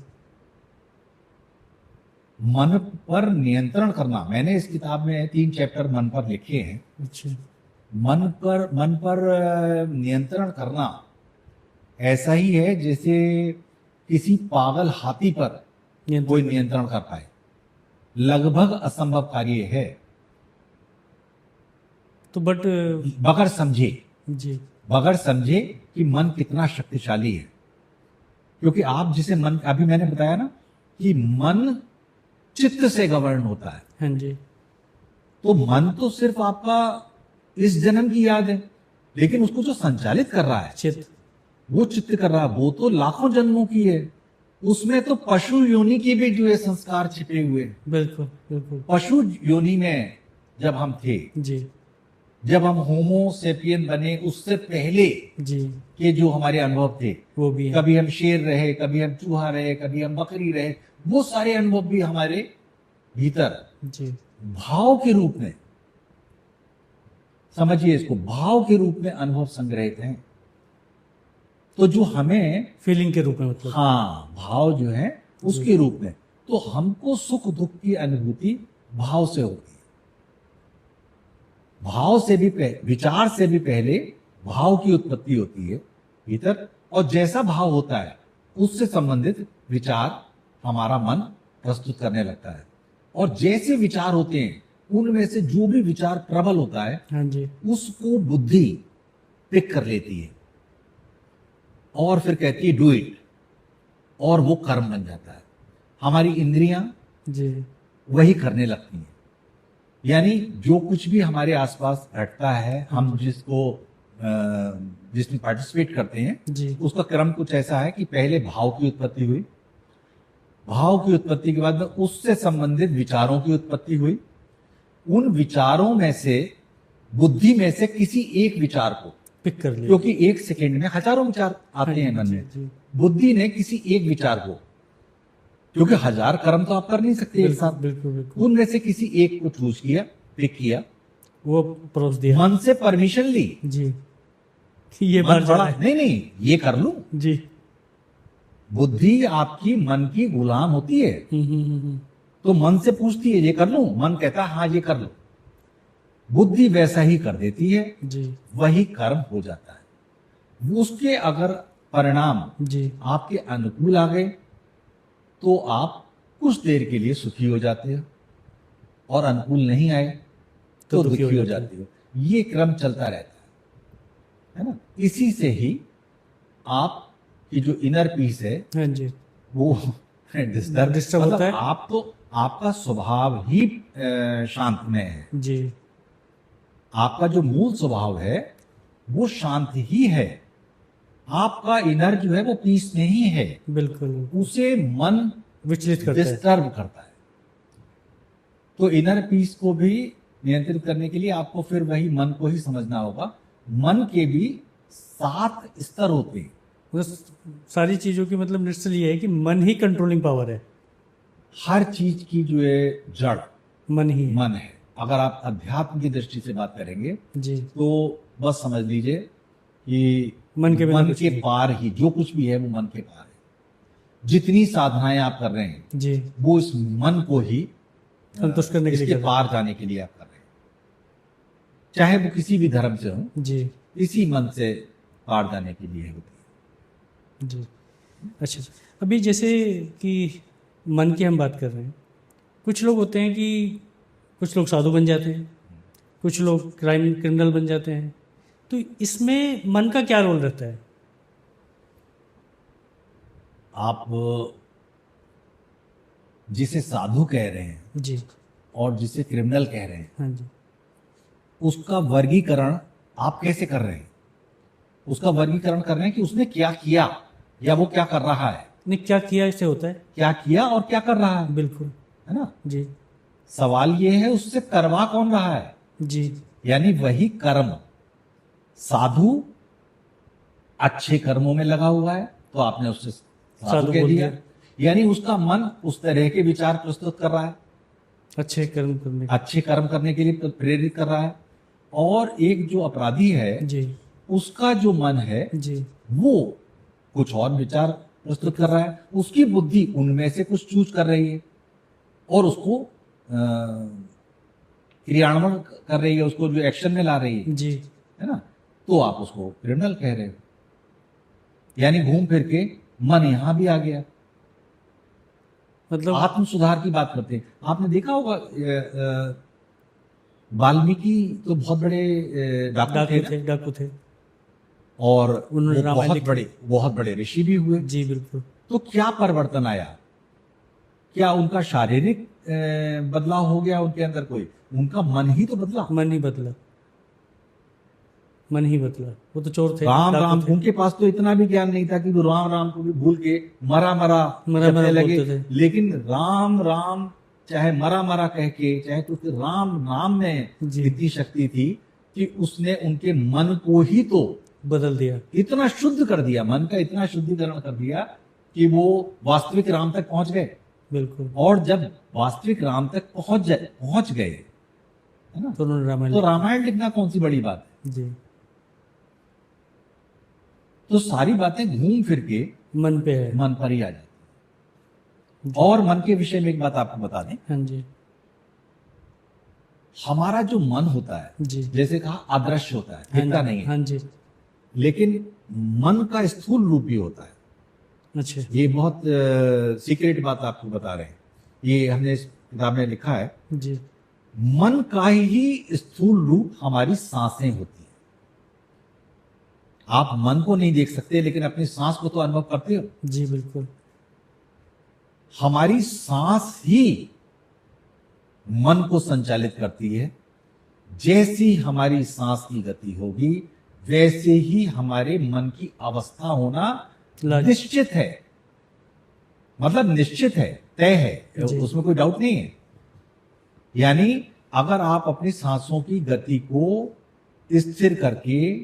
मन पर नियंत्रण करना, मैंने इस किताब में 3 चैप्टर मन पर लिखे हैं। अच्छा। मन पर नियंत्रण करना ऐसा ही है जैसे किसी पागल हाथी पर कोई नियंत्रण कर पाए। लगभग असंभव कार्य है। तो बट बगैर समझे, जी बगैर समझे कि मन कितना शक्तिशाली है। क्योंकि आप जिसे मन, अभी मैंने बताया ना कि मन चित्त से गवर्न होता है। हाँ जी। तो मन तो सिर्फ आपका इस जन्म की याद है, लेकिन उसको जो संचालित कर रहा है, चित्त, वो चित्त कर रहा है, वो तो लाखों जन्मों की है। उसमें तो पशु योनि के भी जो है संस्कार छिपे हुए हैं। बिल्कुल बिल्कुल। पशु योनि में जब हम थे, जी जब हम होमो सेपियन बने, उससे पहले जी के जो हमारे अनुभव थे, वो भी है। कभी हम शेर रहे, कभी हम चूहा रहे, कभी हम बकरी रहे, वो सारे अनुभव भी हमारे भीतर जी भाव के रूप में, समझिए इसको, भाव के रूप में अनुभव संग्रहित हैं। तो जो हमें फीलिंग के रूप में, मतलब हाँ, भाव जो है उसके रूप में, तो हमको सुख दुख की अनुभूति भाव से होती है। भाव से भी पहले, विचार से भी पहले भाव की उत्पत्ति होती है भीतर, और जैसा भाव होता है उससे संबंधित विचार हमारा मन प्रस्तुत करने लगता है। और जैसे विचार होते हैं उनमें से जो भी विचार प्रबल होता है, हाँ जी, उसको बुद्धि पिक कर लेती है और फिर कहती है डू इट, और वो कर्म बन जाता है। हमारी इंद्रियां जी वही करने लगती हैं। यानी जो कुछ भी हमारे आसपास घटता है, हम जिसमें पार्टिसिपेट करते हैं, जी उसका क्रम कुछ ऐसा है कि पहले भाव की उत्पत्ति हुई, भाव की उत्पत्ति के बाद में उससे संबंधित विचारों की उत्पत्ति हुई। उन विचारों में से, बुद्धि में से किसी एक विचार को पिक कर लिया, क्योंकि 1 सेकेंड में हजारों विचार आते हैं मन में, जी, बुद्धि ने किसी एक विचार को, क्योंकि 1000 कर्म तो आप कर नहीं सकते एक साथ, बिल्कुल बिल्कुल, उनमें से किसी एक को चूज किया, पिक किया, वो परोस दिया, मन से परमिशन ली। जी ये मन बात जा बड़ा, रहा है, नहीं ये कर लूं। जी बुद्धि आपकी मन की गुलाम होती है, हम्म। तो मन से पूछती है ये कर लूं, मन कहता है हाँ ये कर लो, बुद्धि वैसा ही कर देती है, जी वही कर्म हो जाता है। उसके अगर परिणाम जी आपके अनुकूल आ गए तो आप कुछ देर के लिए सुखी हो जाते हो, और अनुकूल नहीं आए तो दुखी हो जाते हो। ये क्रम चलता रहता है ना। इसी से ही आपकी जो इनर पीस है हाँ जी, वो डिस्टर्ब Disturb होता है। आप तो आपका स्वभाव ही शांतमय है। जी आपका जो मूल स्वभाव है वो शांत ही है। आपका इनर जो है वो पीस में ही है। बिल्कुल, उसे मन विचलित करता है। डिस्टर्ब करता है। तो इनर पीस को भी नियंत्रित करने के लिए आपको फिर वही मन को ही समझना होगा। मन के भी 7 स्तर होते हैं। बस सारी चीज़ों की मतलब निश्चय ये है कि मन ही कंट्रोलिंग पावर है। हर चीज की जो है जड़ मन ही है। मन है। अगर आप अध्यात्म की दृष्टि से बात करेंगे जी तो बस समझ लीजिए कि मन के बिना मन कुछ के नहीं। पार ही जो कुछ भी है वो मन के पार है। जितनी साधनाएं आप कर रहे हैं जी वो इस मन को ही संतुष्ट करने के लिए इसके कर रहे पार जाने के लिए आप कर रहे हैं। चाहे वो किसी भी धर्म से हो, हैं। जी इसी मन से पार जाने के लिए होती है। जी अच्छा, अभी जैसे कि मन की हम बात कर रहे हैं, कुछ लोग होते हैं कि कुछ लोग साधु बन जाते हैं, कुछ लोग क्रिमिनल बन जाते हैं, तो इसमें मन का क्या रोल रहता है? आप जिसे साधु कह रहे हैं जी और जिसे क्रिमिनल कह रहे हैं, हाँ जी, उसका वर्गीकरण आप कैसे कर रहे हैं? उसका वर्गीकरण कर रहे हैं कि उसने क्या किया या वो क्या कर रहा है। नहीं, क्या किया इससे होता है। क्या किया और क्या कर रहा है, बिल्कुल, है ना। जी सवाल ये है उससे करवा कौन रहा है। जी यानी वही कर्म। साधु अच्छे कर्मों में लगा हुआ है तो आपने उससे साधु कह बोल दिया। यानी उसका मन उस तरह के विचार प्रस्तुत कर रहा है, अच्छे कर्म करने अच्छे कर्म करने के लिए प्रेरित कर रहा है। और एक जो अपराधी है जी उसका जो मन है जी वो कुछ और विचार प्रस्तुत कर रहा है। उसकी बुद्धि उनमें से कुछ चूज कर रही है और उसको क्रियान्वयन कर रही है, उसको जो एक्शन में ला रही जी है ना। तो आप उसको क्रिमिनल कह रहे हो। यानी घूम फिर के मन यहां भी आ गया। मतलब आत्म सुधार की बात करते हैं। आपने देखा होगा वाल्मीकि तो बहुत बड़े डाकू थे, डाकू थे और उन्होंने वो रामायण बहुत बड़े ऋषि भी हुए। जी बिल्कुल, तो क्या परिवर्तन आया? क्या उनका शारीरिक बदलाव हो गया उनके अंदर? कोई उनका मन ही तो बदला। मन ही बदला, मन ही बदला। वो तो चोर थे, राम डाकू राम थे। उनके पास तो इतना भी ज्ञान नहीं था कि वो राम राम को भी भूल के मरा मरा मरा जपने लगे। बोलते थे। लेकिन राम राम चाहे मरा मरा कह के, चाहे तो फिर राम नाम में जी। इतनी शक्ति थी कि उसने उनके मन को ही तो बदल दिया। इतना शुद्ध कर दिया, मन का इतना शुद्धिकरण कर दिया कि वो वास्तविक राम तक पहुंच गए। बिल्कुल, और जब वास्तविक राम तक पहुंच गए, है ना, तो उन्होंने रामायण तो रामायण लिखना कौन सी बड़ी बात है। जी तो सारी बातें घूम फिर के मन पे है। मन पर ही आ जाती। और मन के विषय में एक बात आपको बता दें। हाँ जी हमारा जो मन होता है, जी जैसे कहा अदृश्य होता है, हाँ दिखता जी, नहीं है, हाँ जी, लेकिन मन का स्थूल रूप भी होता है। अच्छा ये बहुत सीक्रेट बात आपको बता रहे हैं। ये हमने इस किताब में लिखा है। जी मन का ही स्थूल रूप हमारी सांसें होती हैं। आप मन को नहीं देख सकते लेकिन अपनी सांस को तो अनुभव करते हो। जी बिल्कुल, हमारी सांस ही मन को संचालित करती है। जैसी हमारी सांस की गति होगी वैसे ही हमारे मन की अवस्था होना निश्चित है। मतलब निश्चित है, तय है, उसमें कोई डाउट नहीं है। यानी अगर आप अपनी सांसों की गति को स्थिर करके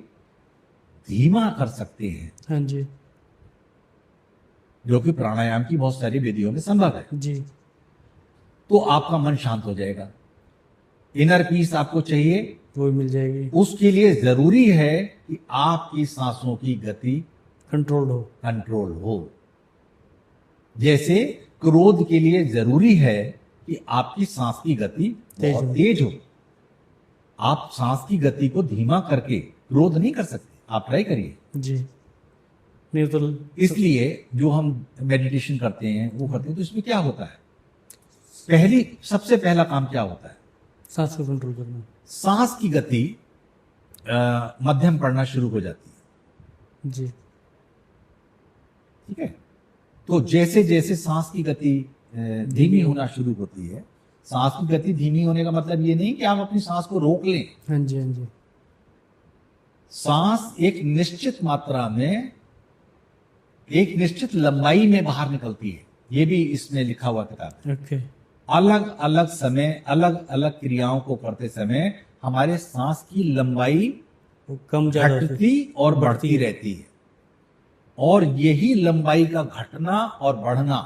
धीमा कर सकते हैं, हाँ जी जो कि प्राणायाम की बहुत सारी विधियों में संभव है, जी, तो आपका मन शांत हो जाएगा। इनर पीस आपको चाहिए, वो मिल जाएगी। उसके लिए जरूरी है कि आपकी सांसों की गति कंट्रोल हो। जैसे क्रोध के लिए जरूरी है कि आपकी सांस की गति बहुत तेज हो। आप सांस की गति को धीमा करके क्रोध नहीं कर सकते। आप ट्राई करिए जी, नहीं तो इसलिए जो हम मेडिटेशन करते हैं वो करते हैं, तो इसमें क्या होता है, सबसे पहला काम क्या होता है? सांस को कंट्रोल करना। सांस की गति मध्यम पड़ना शुरू हो जाती है। जी ठीक है। तो जैसे जैसे सांस की गति धीमी होना शुरू होती है। सांस की गति धीमी होने का मतलब ये नहीं कि आप अपनी सांस को रोक लें। हाँ जी, हाँ जी। सांस एक निश्चित मात्रा में, एक निश्चित लंबाई में बाहर निकलती है, ये भी इसमें लिखा हुआ किताब है। ओके। अलग अलग समय, अलग अलग क्रियाओं को करते समय हमारे सांस की लंबाई कम ज्यादा घटती और बढ़ती रहती है, और यही लंबाई का घटना और बढ़ना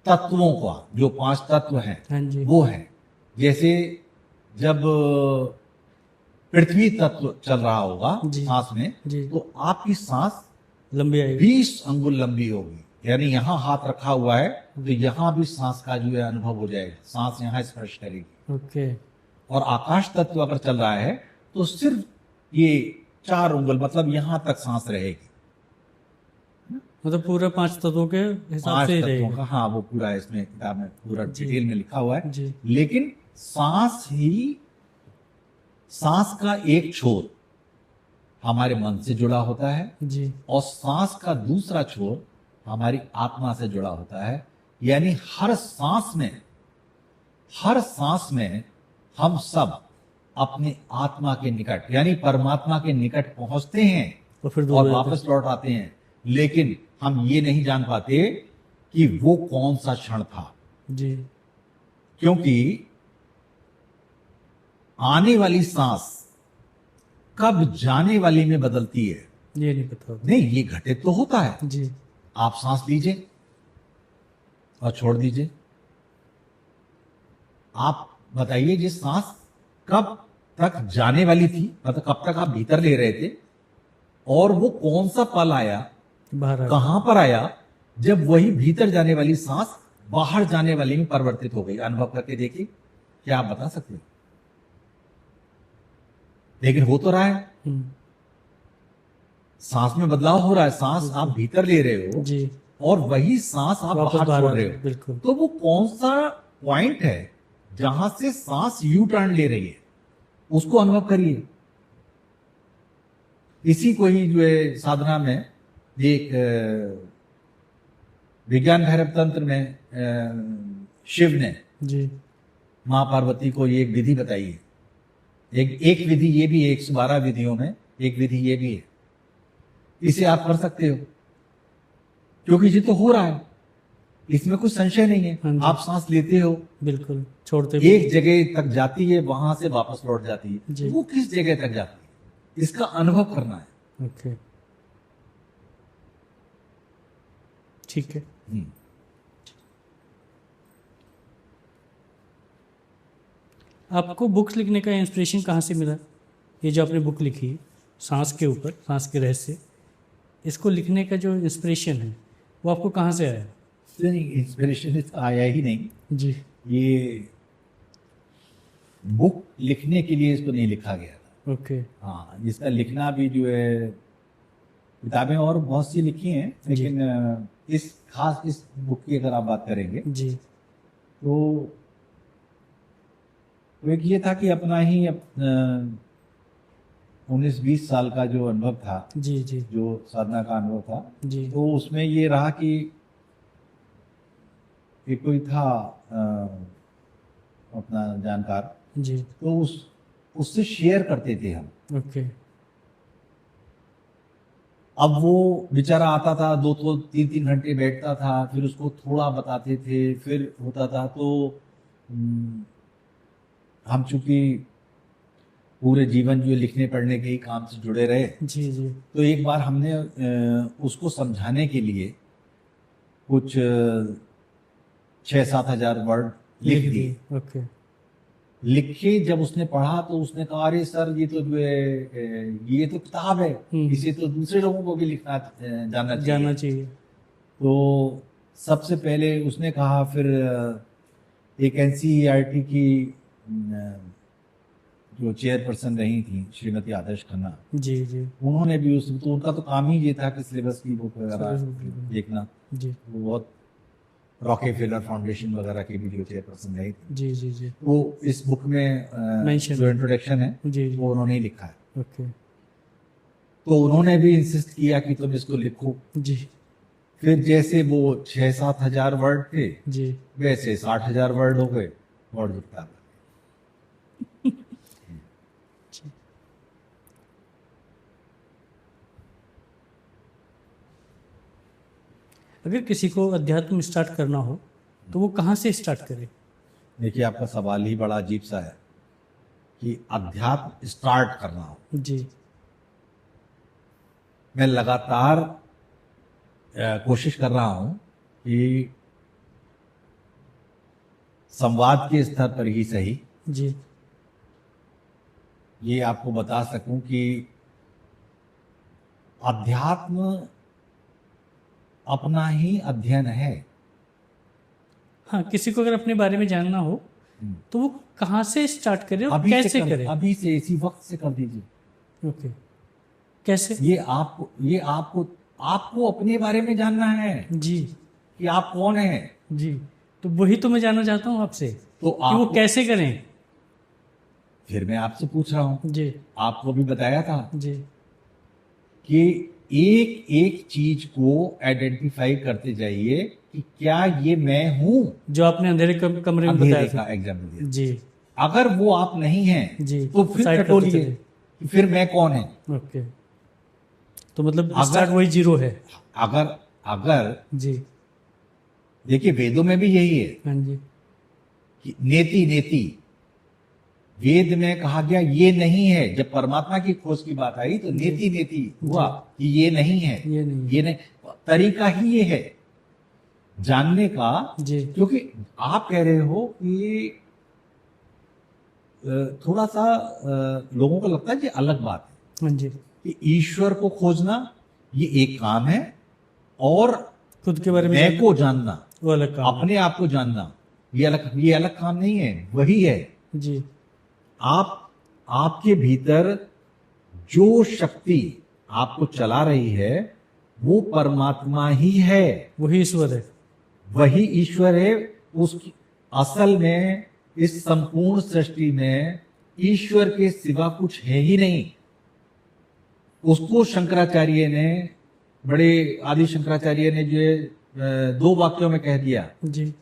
तत्वों का, जो 5 तत्व हैं, हाँ जी। वो है। जैसे जब पृथ्वी तत्व चल रहा होगा सांस में, तो आपकी सांस लंबी आएगी, 20 अंगुल लंबी होगी। यानी यहां हाथ रखा हुआ है तो यहां भी सांस का जो है अनुभव हो जाएगा, सांस यहां स्पर्श करेगी। ओके। और आकाश तत्व अगर चल रहा है तो सिर्फ ये 4 उंगल, मतलब यहां तक सांस रहेगी। मतलब पूरा 5 तत्वों के हिसाब से ही रहेगा। हाँ, वो पूरा इसमें किताब में पूरा डिटेल में लिखा हुआ है जी। लेकिन सांस का एक छोर हमारे मन से जुड़ा होता है जी, और सांस का दूसरा छोर हमारी आत्मा से जुड़ा होता है। यानी हर सांस में हम सब अपने आत्मा के निकट, यानी परमात्मा के निकट पहुंचते हैं और वापस लौट आते हैं, लेकिन हम ये नहीं जान पाते कि वो कौन सा क्षण था जी। क्योंकि आने वाली सांस कब जाने वाली में बदलती है ये नहीं पता। नहीं, ये घटित तो होता है जी। आप सांस लीजिए और छोड़ दीजिए। आप बताइए, ये सांस कब तक जाने वाली थी, मतलब कब तक आप भीतर ले रहे थे, और वो कौन सा पल आया, बाहर कहां पर आया, जब वही भीतर जाने वाली सांस बाहर जाने वाली में परिवर्तित हो गई। अनुभव करके देखिए, क्या आप बता सकते हो? लेकिन हो तो रहा है, सांस में बदलाव हो रहा है। सांस आप भीतर ले रहे हो जी, और वही सांस आप बाहर छोड़ रहे हो। बिल्कुल। तो वो कौन सा पॉइंट है जहां से सांस यू टर्न ले रही है, उसको अनुभव करिए। इसी को ही जो है साधना में एक विज्ञान भैरव तंत्र में शिव ने जी मां पार्वती को ये एक विधि बताई है। एक विधि ये भी है, 112 विधियों में एक विधि ये भी है। इसे आप कर सकते हो क्योंकि ये तो हो रहा है, इसमें कुछ संशय नहीं है। आप सांस लेते हो, बिल्कुल, छोड़ते एक जगह तक जाती है, वहां से वापस लौट जाती है। वो किस जगह तक जाती है, इसका अनुभव करना है। ओके, ठीक है। आपको बुक्स लिखने का इंस्पिरेशन कहाँ से मिला? ये जो आपने बुक लिखी है सांस के ऊपर, सांस के रहस्य, इसको लिखने का जो इंस्पिरेशन है वो आपको कहाँ से आया? नहीं, इंस्पिरेशन आया ही नहीं जी। ये बुक लिखने के लिए इसको नहीं लिखा गया था। ओके। हाँ, इसका लिखना भी जो है, किताबें और बहुत सी लिखी हैं, लेकिन इस बुक की अगर आप बात करेंगे जी, तो एक ये था कि अपना ही 19-20 साल का जो अनुभव था, जी जी, जो साधना का अनुभव था जी, तो उसमें ये रहा कि एक कोई था अपना जानकार जी। तो उससे शेयर करते थे हम। ओके। अब वो बेचारा आता था, 2-3 घंटे बैठता था, फिर उसको थोड़ा बताते थे, फिर होता था। तो हम चूंकि पूरे जीवन जो लिखने पढ़ने के ही काम से जुड़े रहे, जी जी, तो एक बार हमने उसको समझाने के लिए कुछ 6-7 हजार वर्ड लिख दिए। ओके। लिखे जब उसने पढ़ा तो उसने कहा, अरे सर ये तो जो है ये तो किताब है, इसे तो दूसरे लोगों को भी लिखना जानना चाहिए। तो सबसे पहले उसने कहा, फिर एक NCERT की जो चेयरपर्सन रही थी श्रीमती आदर्श खन्ना, जी जी, उन्होंने भी तो उनका तो काम ही ये था कि सिलेबस की बुक वगैरह देखना। जी, वो बहुत रॉकेफेलर फाउंडेशन वगैरह की भी जो चेयरपर्सन रही थी। जी जी जी, वो इस बुक में जो इंट्रोडक्शन है जी, वो उन्होंने ही लिखा है। ओके। तो उन्होंने भी इंसिस्ट किया कि तुम इसको लिखो। जी। फिर जैसे वो 6-7 हजार वर्ड थे जी वैसे 60,000 वर्ड हो गए और जुटता अगर किसी को अध्यात्म स्टार्ट करना हो तो वो कहाँ से स्टार्ट करे? देखिए आपका सवाल ही बड़ा अजीब सा है कि अध्यात्म स्टार्ट करना हो। जी मैं लगातार कोशिश कर रहा हूं कि संवाद के स्तर पर ही सही जी ये आपको बता सकूं कि अध्यात्म अपना ही अध्ययन है। हाँ, किसी को अगर अपने बारे में जानना हो तो वो कहाँ से स्टार्ट करे और कैसे करे? अभी से इसी वक्त से कर दीजिए। ओके, कैसे? ये आपको अपने बारे में जानना है जी कि आप कौन हैं। जी, तो वही तो मैं जानना चाहता हूँ आपसे तो कि वो कैसे करें। फिर मैं आपसे पूछ रहा हूँ। जी आपको भी बताया था जी कि एक एक चीज को आइडेंटिफाई करते जाइए कि क्या ये मैं हूं। जो आपने अंधेरे कमरे में बताया था। एग्जाम्पल दिया। जी, अगर वो आप नहीं हैं जी तो फिर साइड करते टटोलिए चलिए। कि फिर मैं कौन है। ओके, तो मतलब स्टार्ट वही जीरो है। अगर अगर जी देखिए वेदों में भी यही है हाँ जी कि नेति नेति वेद में कहा गया ये नहीं है। जब परमात्मा की खोज की बात आई तो नेति नेति हुआ कि ये नहीं है, ये नहीं। तरीका ही ये है जानने का। जी क्योंकि आप कह रहे हो कि थोड़ा सा लोगों को लगता है कि अलग बात है हाँ जी, कि ईश्वर को खोजना ये एक काम है और खुद के बारे में मैं को जानना वो अलग काम अपने आप को जानना ये अलग काम नहीं है। वही है जी आपके भीतर जो शक्ति आपको चला रही है वो परमात्मा ही है। वही ईश्वर है। वही ईश्वर है। उसकी असल में इस संपूर्ण सृष्टि में ईश्वर के सिवा कुछ है ही नहीं। उसको शंकराचार्य ने बड़े आदि शंकराचार्य ने जो 2 वाक्यों में कह दिया जी,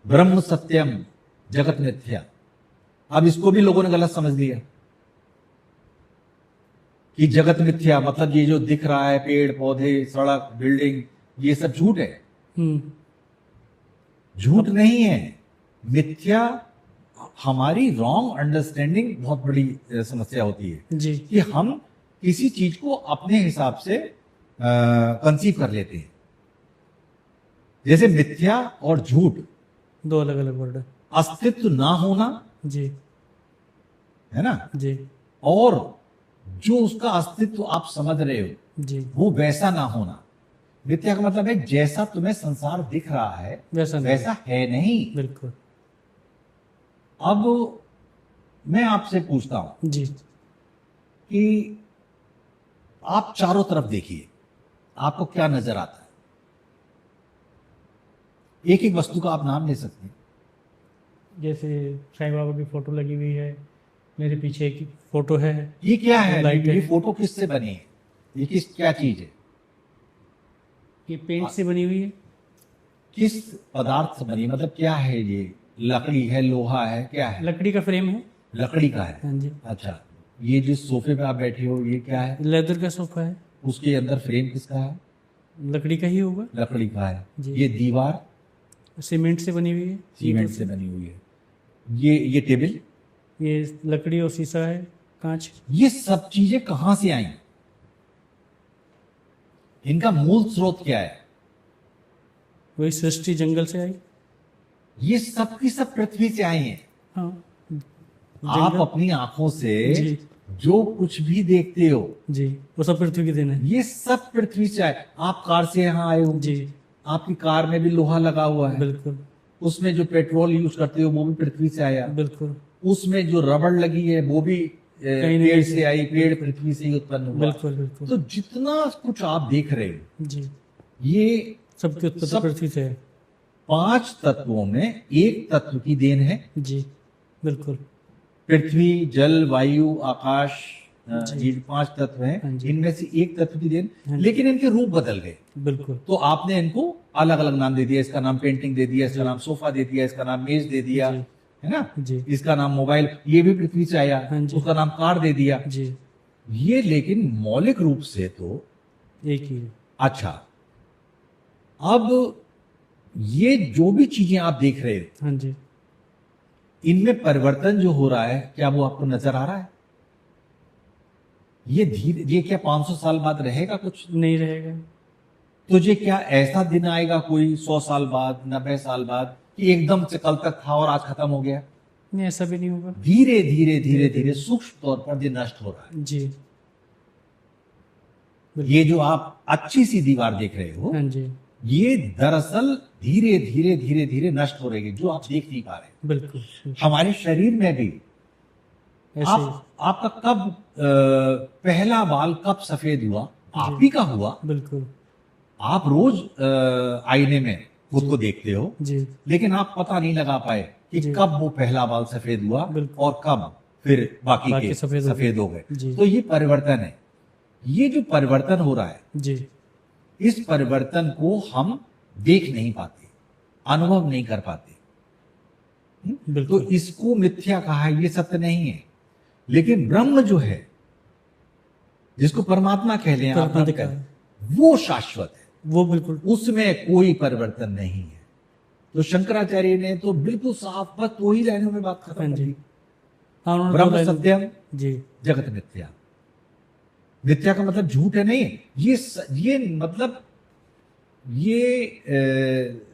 ब्रह्म सत्यम जगत मिथ्या। अब इसको भी लोगों ने गलत समझ लिया कि जगत मिथ्या मतलब ये जो दिख रहा है पेड़ पौधे सड़क बिल्डिंग ये सब झूठ है। झूठ नहीं है। मिथ्या हमारी रॉन्ग अंडरस्टैंडिंग बहुत बड़ी समस्या होती है जी कि हम किसी चीज को अपने हिसाब से कंसीव कर लेते हैं। जैसे मिथ्या और झूठ 2 अलग अलग वर्ड है। अस्तित्व ना होना जी है ना जी और जो उसका अस्तित्व आप समझ रहे हो जी, वो वैसा ना होना। मिथ्या का मतलब है जैसा तुम्हें संसार दिख रहा है वैसा है नहीं। बिल्कुल। अब मैं आपसे पूछता हूं जी कि आप चारों तरफ देखिए आपको क्या नजर आता है। एक एक वस्तु का आप नाम ले सकते हैं। जैसे साईं बाबा की फोटो लगी हुई है, मेरे पीछे एक फोटो है। ये क्या है? लाइट ये है। फोटो किससे बनी है? ये क्या चीज है? ये पेंट से बनी हुई है। किस पदार्थ से बनी? मतलब क्या है ये? लकड़ी है, लोहा है, क्या है? लकड़ी का फ्रेम है। लकड़ी का है। हाँ जी। अच्छा, ये जिस सोफे पे आप बैठे हो ये क्या है? लेदर का सोफा है। उसके अंदर फ्रेम किसका है? लकड़ी का ही होगा। लकड़ी का है जी। ये दीवार सीमेंट से बनी हुई है। सीमेंट से बनी हुई है। ये टेबल ये लकड़ी और शीशा है, कांच। ये सब चीजें कहां से आई? इनका मूल स्रोत क्या है? वही सृष्टि जंगल से आई। ये सब की सब पृथ्वी से आई हैं। हाँ, आप अपनी आंखों से जी जो कुछ भी देखते हो जी वो सब पृथ्वी की देन है। ये सब पृथ्वी से आए। आप कार से यहाँ आए हो जी, आपकी कार में भी लोहा लगा हुआ है। बिल्कुल। उसमें जो पेट्रोल यूज करते हो वो भी पृथ्वी से आया। बिल्कुल। उसमें जो रबड़ लगी है वो भी कहीं पेड़ से आई। पेड़ पृथ्वी से ही उत्पन्न हुआ। बिल्कुल बिल्कुल। तो जितना कुछ आप देख रहे हो जी, ये सबकी उत्पत्ति सब पृथ्वी से है। 5 तत्वों में एक तत्व की देन है। जी, बिल्कुल। पृथ्वी, जल, वायु, आकाश ये 5 तत्व हाँ हैं, जी। इनमें से एक तत्व की देन, हाँ जी। लेकिन इनके रूप बदल गए। बिल्कुल। तो आपने इनको अलग अलग नाम दे दिया, इसका नाम पेंटिंग दे दिया, इसका जी। नाम सोफा दे दिया, इसका नाम मेज दे दिया, जी। है ना, जी। इसका नाम मोबाइल, ये भी पृथ्वी से आया, हाँ जी। उसका नाम कार दे दिया। जी। ये लेकिन मौलिक रूप से तो एक ही है। अच्छा। अब ये जो भी चीजें आप देख रहे हैं, हाँ जी। इनमें परिवर्तन जो हो रहा है, क्या वो आपको नजर आ रहा है? ये क्या 500 साल बाद रहेगा कुछ? नहीं रहेगा। तो ये क्या ऐसा दिन आएगा कोई 100 साल बाद, 90 साल बाद, कि एकदम से कल तक था और आज खत्म हो गया? नहीं, ऐसा भी नहीं होगा। धीरे धीरे धीरे धीरे सूक्ष्म तौर पर ये नष्ट हो रहा है। जी। ये जो आप अच्छी सी दीवार देख रहे हो, हाँ जी। ये दरअसल धीरे धीरे धीरे धीरे नष्ट हो रही है, जो आप देख नहीं पा रहे। बिल्कुल हमारे शरीर में भी ऐसे ही। आपका कब पहला बाल कब सफेद हुआ? आप जी। ही का हुआ। बिल्कुल। आप रोज आईने में खुद को देखते हो, जी। लेकिन आप पता नहीं लगा पाए कि जी। कब वो पहला बाल सफेद हुआ बिल्कुल। और कब फिर बाकी के सफेद हो गए। जी। तो ये परिवर्तन है। ये जो परिवर्तन हो रहा है, जी। इस परिवर्तन को हम देख नहीं पाते, अनुभव नहीं कर पाते। तो बिल्कुल। इसको मिथ्या कहा है, ये सत्य नहीं है। लेकिन ब्रह्म जो है, जिसको परमात्मा कह लें, आप ब्रह्म कह लें, वो शाश्वत है, वो बिल्कुल। उसमें कोई परिवर्तन नहीं है। तो शंकराचार्य ने तो बिल्कुल साफ, बस दो ही लाइनों में बात खत्म हाँ कर जी। दी। हाँ, उन्होंने ब्रह्म दो लाइन- सत्यम, जी। जगत मिथ्या। मिथ्या का मतलब झूठ है नहीं, ये मतलब ये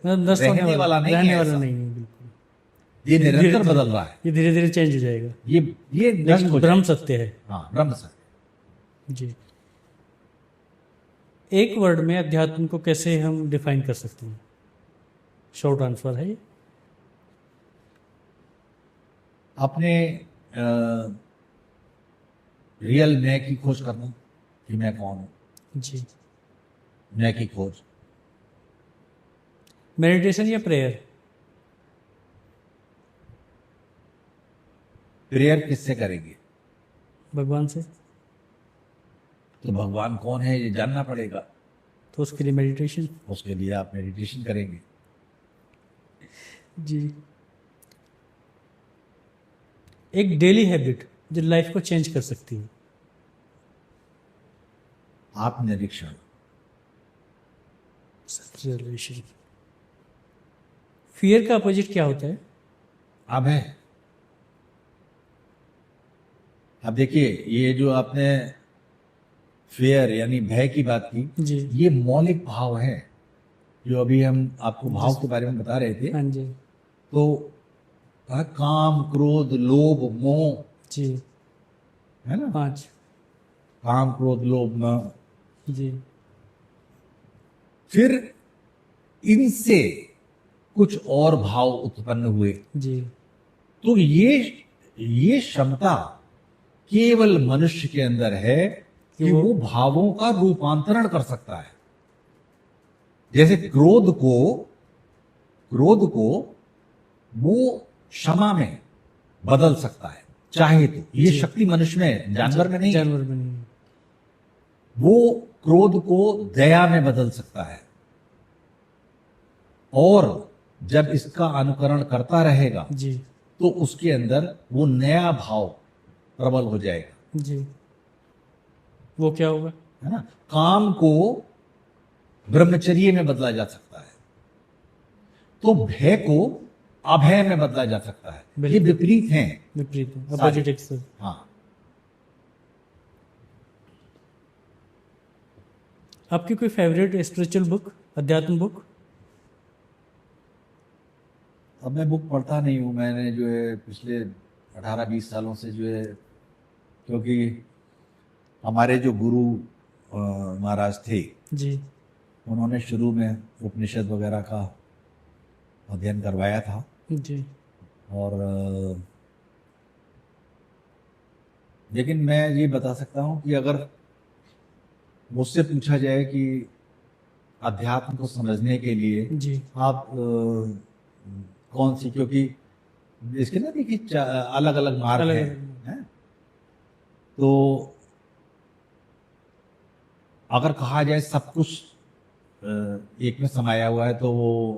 नष्ट होने रहने वाला नहीं रहने है वाला ऐसा। नहीं है। बिल्कुल। ये निरंतर धीरे- बदल रहा है। ये धीरे धीरे चेंज हो जाएगा। ये नष्ट लेकिन हो ब्रह्म जाएगा। सत्य है। हाँ, ब्रह्म सत्य। जी। एक वर्ड में अध्यात्म को कैसे हम डिफाइन कर सकते हैं? शॉर्ट आंसर है ये। अपने रियल मैं की खोज करना, कि मैं कौन हूं। जी। मैं की खोज। मेडिटेशन या प्रेयर? प्रेयर किससे करेंगे? भगवान से। तो भगवान कौन है ये जानना पड़ेगा। तो उसके लिए मेडिटेशन। उसके लिए आप मेडिटेशन करेंगे। जी। एक डेली हैबिट जो लाइफ को चेंज कर सकती है? आत्मनिरीक्षण। Self realization. फियर का अपोजिट क्या होता है? अब है। अब देखिए, ये जो आपने फेयर यानी भय की बात की, जी। ये मौलिक भाव है, जो अभी हम आपको भाव के बारे में बता रहे थे। हाँ जी। तो काम, क्रोध, लोभ, मोह, जी। है ना, 5। काम, क्रोध, लोभ, मोह। जी। फिर इनसे कुछ और भाव उत्पन्न हुए। जी। तो ये क्षमता केवल मनुष्य के अंदर है कि वो भावों का रूपांतरण कर सकता है। जैसे क्रोध को वो क्षमा में बदल सकता है, चाहे तो। ये शक्ति मनुष्य में है, जानवर में नहीं है। जानवर में नहीं है। वो क्रोध को दया में बदल सकता है, और जब इसका अनुकरण करता रहेगा जी। तो उसके अंदर वो नया भाव प्रबल हो जाएगा। जी। वो क्या होगा? है ना, काम को ब्रह्मचर्य में बदला जा सकता है, तो भय को अभय में बदला जा सकता है। ये बिल्कुल। विपरीत हैं। विपरीत है, अपोजिट एक्सेस। हाँ। आपकी कोई फेवरेट स्पिरिचुअल बुक, अध्यात्म बुक? अब मैं बुक पढ़ता नहीं हूँ। मैंने जो है पिछले 18-20 सालों से जो है, क्योंकि हमारे जो गुरु महाराज थे, जी। उन्होंने शुरू में उपनिषद वगैरह का अध्ययन करवाया था। जी। और लेकिन मैं ये बता सकता हूँ कि अगर मुझसे पूछा जाए कि अध्यात्म को समझने के लिए जी। आप कौन सी, क्योंकि इसके ना देखिए अलग अलग मार्ग अलग हैं, अलग। हैं? तो अगर कहा जाए सब कुछ एक में समाया हुआ है तो वो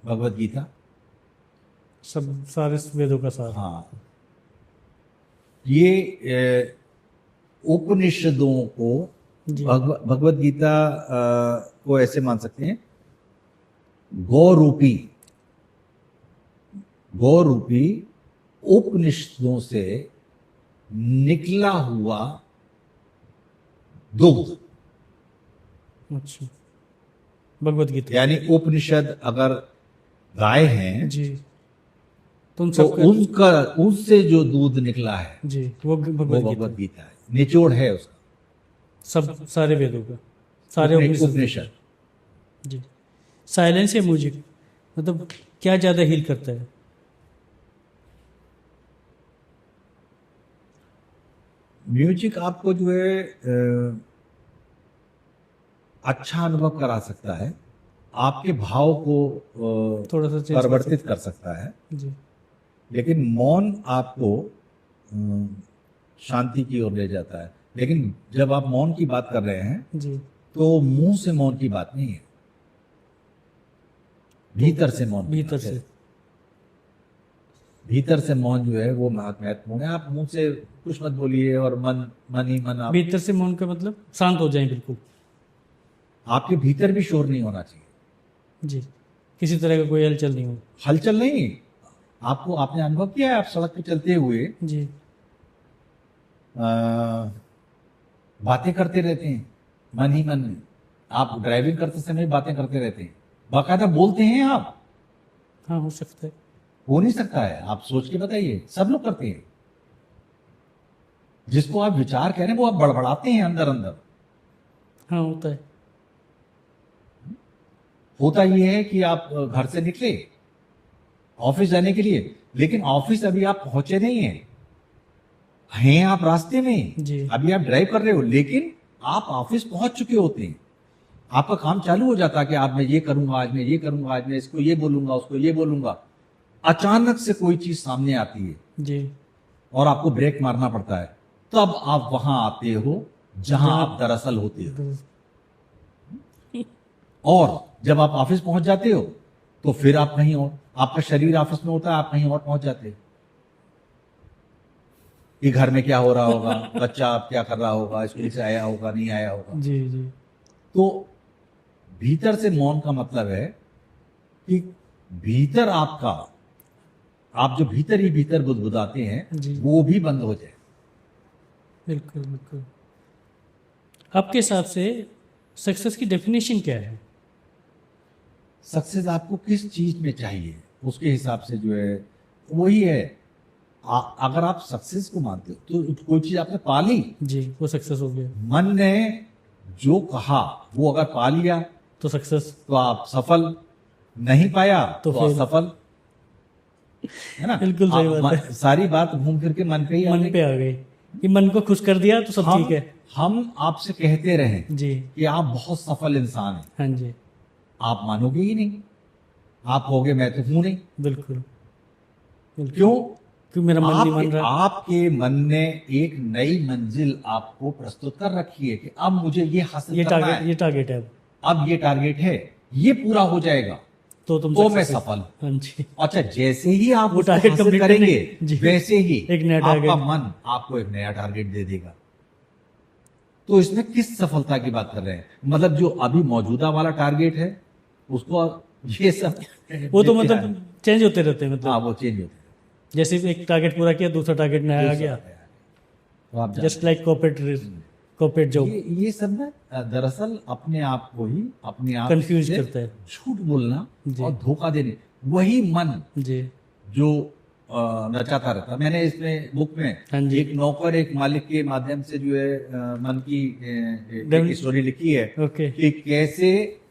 भगवत गीता। सब सारे वेदों का सार। हाँ, ये उपनिषदों को जी। भगवत गीता को ऐसे मान सकते हैं, गौरूपी उपनिषदों से निकला हुआ दुग्ध। अच्छा, भगवत गीता। यानी उपनिषद अगर गाय हैं जी, तो उन तो सब उससे जो दूध निकला है जी वो वो भगवत भगवत गीता। गीता है, निचोड़ है उसका। सब सारे वेदों का, सारे उपनिषद। जी। साइलेंस या म्यूजिक, मतलब क्या ज़्यादा हील करता है? म्यूजिक आपको जो है अच्छा अनुभव करा सकता है, आपके भाव को थोड़ा सा चेंज परिवर्तित कर सकता है, जी। लेकिन मौन आपको शांति की ओर ले जाता है। लेकिन जब आप मौन की बात कर रहे हैं जी, तो मुंह से मौन की बात नहीं है, भीतर से मौन की भीतर बात है। से। भीतर से मौन जो है वो महत्वपूर्ण है। आप मुंह से कुछ मत बोलिए और मन ही मन आप, भीतर से मौन का मतलब शांत हो जाए बिल्कुल। आपके भीतर भी शोर नहीं होना चाहिए, जी, किसी तरह का कोई हलचल नहीं हो। हलचल नहीं। आपने अनुभव किया है, आप सड़क पे चलते हुए जी, बातें करते रहते हैं मन ही मन में। आप ड्राइविंग करते समय बातें करते रहते हैं, बाकायदा बोलते हैं आप। हाँ हो सकता है। हो नहीं सकता है, आप सोच के बताइए, सब लोग करते हैं। जिसको आप विचार कह रहे हैं वो आप बड़बड़ाते हैं अंदर अंदर। हाँ होता है। होता ये है कि आप घर से निकले ऑफिस जाने के लिए, लेकिन ऑफिस अभी आप पहुंचे नहीं हैं आप रास्ते में, जी। अभी आप ड्राइव कर रहे हो, लेकिन आप ऑफिस पहुंच चुके होते हैं। आपका काम चालू हो जाता है कि आज मैं ये करूंगा, आज मैं ये करूंगा, आज मैं इसको ये बोलूंगा, उसको ये बोलूंगा। अचानक से कोई चीज सामने आती है जी, और आपको ब्रेक मारना पड़ता है, तब आप वहां आते हो जहां आप दरअसल होते हो। और जब आप ऑफिस पहुंच जाते हो तो फिर आप कहीं और, आपका शरीर ऑफिस में होता है, आप कहीं और पहुंच जाते हो कि घर में क्या हो रहा होगा, बच्चा आप क्या कर रहा होगा, स्कूल से आया होगा, नहीं आया होगा। जी, जी, तो भीतर से मौन का मतलब है कि भीतर आपका, आप जो भीतर ही भीतर बुदबुदाते हैं जी। वो भी बंद हो जाए। बिल्कुल बिल्कुल। आपके हिसाब से सक्सेस की डेफिनेशन क्या है? सक्सेस आपको किस चीज में चाहिए उसके हिसाब से जो है वही है। अगर आप सक्सेस को मानते हो तो कोई चीज आपने पा ली, जी, वो सक्सेस हो गया। मन ने जो कहा वो अगर पा लिया तो सक्सेस। तो आप सफल, नहीं पाया तो तो फिर- असफल, है ना। बिल्कुल सही बात है। सारी बात घूम फिर के मन पे ही आ मन गई। पे आ गई कि मन को खुश कर दिया तो सब ठीक है। हम आपसे कहते रहे जी, कि आप बहुत सफल इंसान हैं, हाँ जी, आप मानोगे ही नहीं, आप कहोगे मैं तो हूं नहीं। बिल्कुल बिल्कुल। क्यों? क्यों मेरा मन नहीं मान रहा? आपके मन ने एक नई मंजिल आपको प्रस्तुत कर रखी है कि अब मुझे ये हासिल करना है, ये टारगेट है अब। अब ये टारगेट है, ये पूरा हो जाएगा तो तुम तो मैं success- सफल। हाँ जी, अच्छा, जैसे ही आप वो उसको टारगेट हासिल कंप्लीट करेंगे करने- जी। वैसे ही एक नया आपका टारगेट। मन आपको एक नया टारगेट दे देगा। तो इसमें किस सफलता की बात कर रहे हैं? मतलब जो अभी मौजूदा वाला टारगेट है उसको ये सब वो तो मतलब चेंज होते रहते हैं, हाँ मतलब वो चेंज होते हैं। जैसे एक टारगेट पूरा किया दूसरा टारगेट नया आ गया। तो आप जस्ट लाइक कॉर्पोरेट जॉब। ये सब ना दरअसल अपने आप को ही अपने आप Confuse से करता है। झूठ बोलना जी। और धोखा देने, वही मन जी, जो नचाता रहता। मैंने इसमें बुक में हाँ जी। एक नौकर एक मालिक के माध्यम से जो है मन की Dem- एक स्टोरी लिखी है ओके। कि कैसे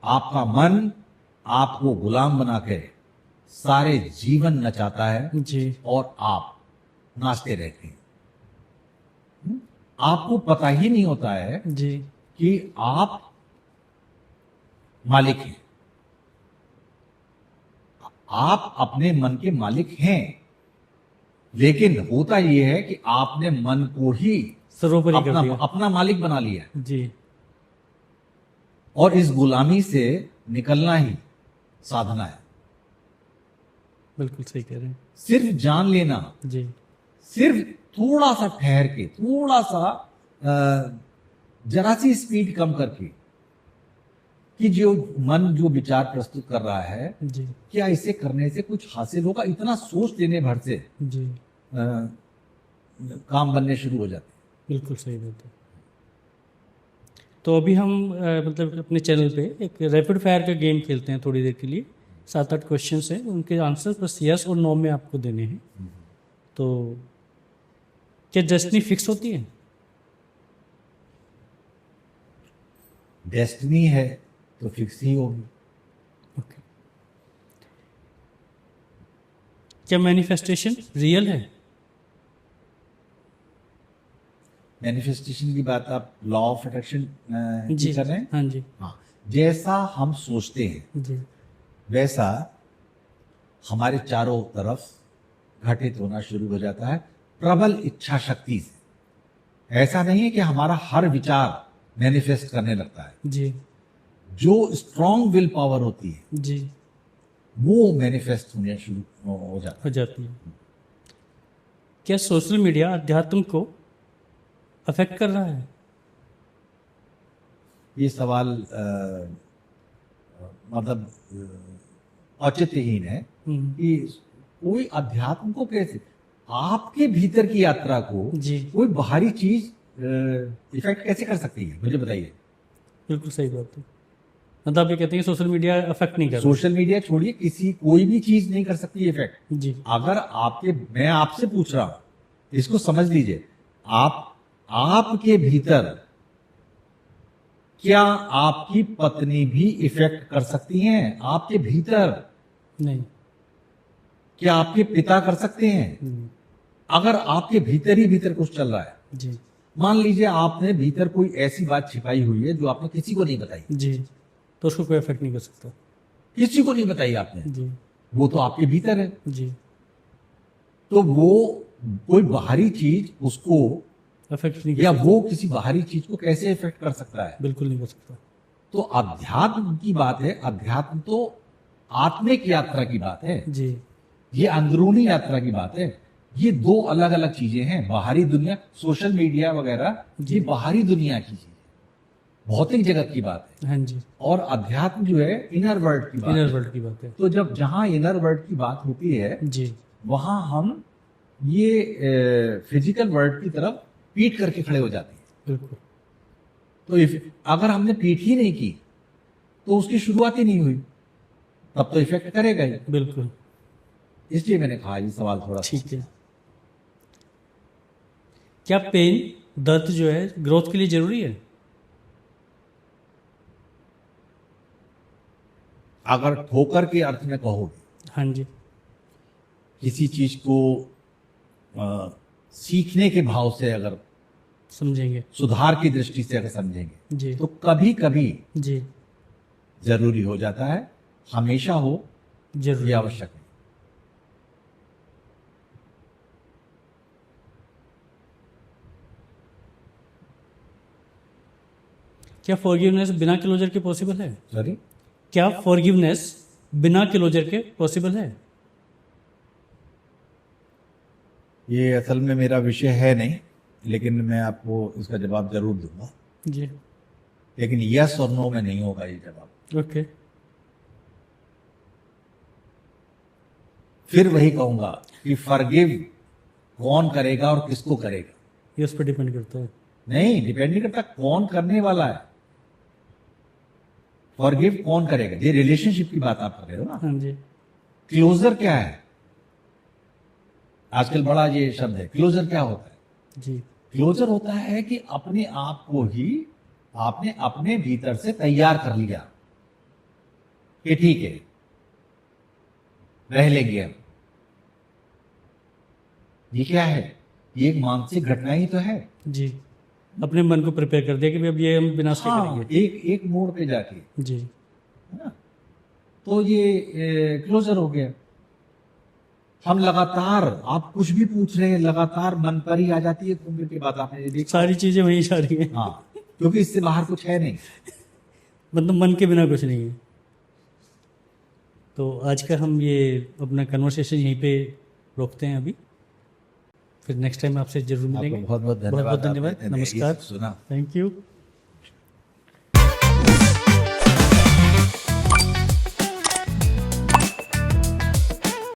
आपका मन आपको गुलाम बना के सारे जीवन नचाता है जी, और आप नाचते रहते हैं। आपको पता ही नहीं होता है जी, कि आप मालिक हैं, आप अपने मन के मालिक हैं, लेकिन होता यह है कि आपने मन को ही सर्वोपरि कर अपना दिया। अपना मालिक बना लिया, जी और इस गुलामी से निकलना ही साधना है। बिल्कुल सही कह रहे हैं। सिर्फ जान लेना, जी सिर्फ थोड़ा सा ठहर के, थोड़ा सा जरा सी स्पीड कम करके, कि जो मन जो विचार प्रस्तुत कर रहा है, जी क्या इसे करने से कुछ हासिल होगा, इतना सोच लेने भर से जी काम बनने शुरू हो जाते हैं। बिल्कुल सही बात है। तो अभी हम मतलब अपने चैनल पे एक रैपिड फायर का गेम खेलते हैं थोड़ी देर के लिए। 7-8 क्वेश्चंस हैं, उनके आंसर बस यस और नो में आपको देने हैं। तो क्या डेस्टिनी फिक्स होती है? डेस्टिनी है तो फिक्स ही होगी। ओके। क्या मैनिफेस्टेशन रियल है? मैनिफेस्टेशन की बात आप लॉ ऑफ अट्रैक्शन जी की कर रहे हैं? हाँ जी हाँ, जैसा हम सोचते हैं जी वैसा हमारे चारों तरफ घटित होना शुरू हो जाता है, प्रबल इच्छा शक्ति से। ऐसा नहीं है कि हमारा हर विचार मैनिफेस्ट करने लगता है। जी जो स्ट्रॉन्ग विल पावर होती है जी वो मैनिफेस्ट होने शुरू हो जाता हो जाती है। क्या सोशल मीडिया अध्यात्म को अफेक्ट कर रहा है? है। ये सवाल मतलब औचित्यहीन है कि कोई अध्यात्म को कैसे, आपके भीतर की यात्रा को जी कोई बाहरी चीज इफेक्ट कैसे कर सकती है, मुझे बताइए। बिल्कुल सही बात है। मतलब आप ये कहते हैं कि सोशल मीडिया अफेक्ट नहीं कर रहा? सोशल मीडिया छोड़िए, किसी कोई भी चीज नहीं कर सकती इफेक्ट। जी अगर आपके, मैं आपसे पूछ रहा हूं, इसको समझ लीजिए, आपके भीतर क्या आपकी पत्नी भी इफेक्ट कर सकती हैं? आपके भीतर नहीं क्या आपके पिता कर सकते हैं? नहीं। अगर आपके भीतर ही भीतर कुछ चल रहा है, जी मान लीजिए आपने भीतर कोई ऐसी बात छिपाई हुई है जो आपने किसी को नहीं बताई, जी तो उसको कोई अफेक्ट नहीं कर सकता। किसी को नहीं बताई आपने, जी वो तो आपके भीतर है। जी तो वो कोई बाहरी चीज उसको, अफेक्ट नहीं कर या सकता। वो किसी बाहरी चीज को कैसे इफेक्ट कर सकता है? बिल्कुल नहीं कर सकता। तो अध्यात्म की बात है, अध्यात्म तो आत्मिक यात्रा की बात है, जी ये अंदरूनी यात्रा की बात है। ये दो अलग अलग चीजें हैं। बाहरी दुनिया, सोशल मीडिया वगैरह, ये बाहरी दुनिया की चीज है, भौतिक जगत की बात है। हाँ जी और अध्यात्म जो है इनर वर्ल्ड की बात इनर है। वर्ल्ड की बात है। तो जब जहां इनर वर्ल्ड की बात होती है जी वहां हम ये फिजिकल वर्ल्ड की तरफ पीठ करके खड़े हो जाते हैं। बिल्कुल। तो अगर हमने पीठ ही नहीं की तो उसकी शुरुआत ही नहीं हुई, तब तो इफेक्ट करेगा ही। बिल्कुल इसलिए मैंने कहा ये सवाल थोड़ा ठीक है। क्या पेन, दर्द जो है ग्रोथ के लिए जरूरी है? अगर ठोकर के अर्थ में कहोगे, हाँ जी किसी चीज को सीखने के भाव से अगर समझेंगे, सुधार की दृष्टि से अगर समझेंगे, जी तो कभी कभी जी जरूरी हो जाता है। हमेशा हो जरूरी ये है। आवश्यक है। क्या फॉरगिवनेस बिना क्लोजर के पॉसिबल है? सॉरी, क्या फॉरगिवनेस बिना क्लोजर के पॉसिबल है? ये असल में मेरा विषय है नहीं, लेकिन मैं आपको इसका जवाब जरूर दूंगा। जी लेकिन यस और नो में नहीं होगा ये जवाब। ओके। फिर वही कहूंगा कि फॉरगिव कौन करेगा और किसको करेगा, ये उस पर डिपेंड करता है। नहीं डिपेंड नहीं करता, कौन करने वाला है। फॉरगिव कौन करेगा, ये रिलेशनशिप की बात आप कर रहे हो ना। हाँ जी क्लोजर क्या है, आजकल बड़ा ये शब्द है, क्लोजर क्या होता है? जी क्लोजर होता है कि अपने आप को ही आपने अपने भीतर से तैयार कर लिया कि ठीक है रह लेंगे हम। ये क्या है, ये एक मानसिक घटना ही तो है। जी अपने मन को प्रिपेयर कर दिया कि भाई अब ये हम बिना से हाँ, करेंगे। एक मोड़ पे जाके, जी है ना? तो ये क्लोजर हो गया। हम लगातार, आप कुछ भी पूछ रहे हैं, लगातार मन पर ही आ जाती है कुंभ की बात। आपने ये देखा, सारी चीजें वहीं जा रही हैं। हाँ, क्योंकि इससे बाहर कुछ है नहीं, मतलब मन के बिना कुछ नहीं है। तो आज का हम ये अपना कन्वर्सेशन यहीं पे रोकते हैं अभी, फिर नेक्स्ट टाइम आपसे जरूर मिलेंगे। आपको बहुत बहुत बहुत बहुत धन्यवाद, धन्यवाद, आपने ये नमस्कार, सुना। Thank you.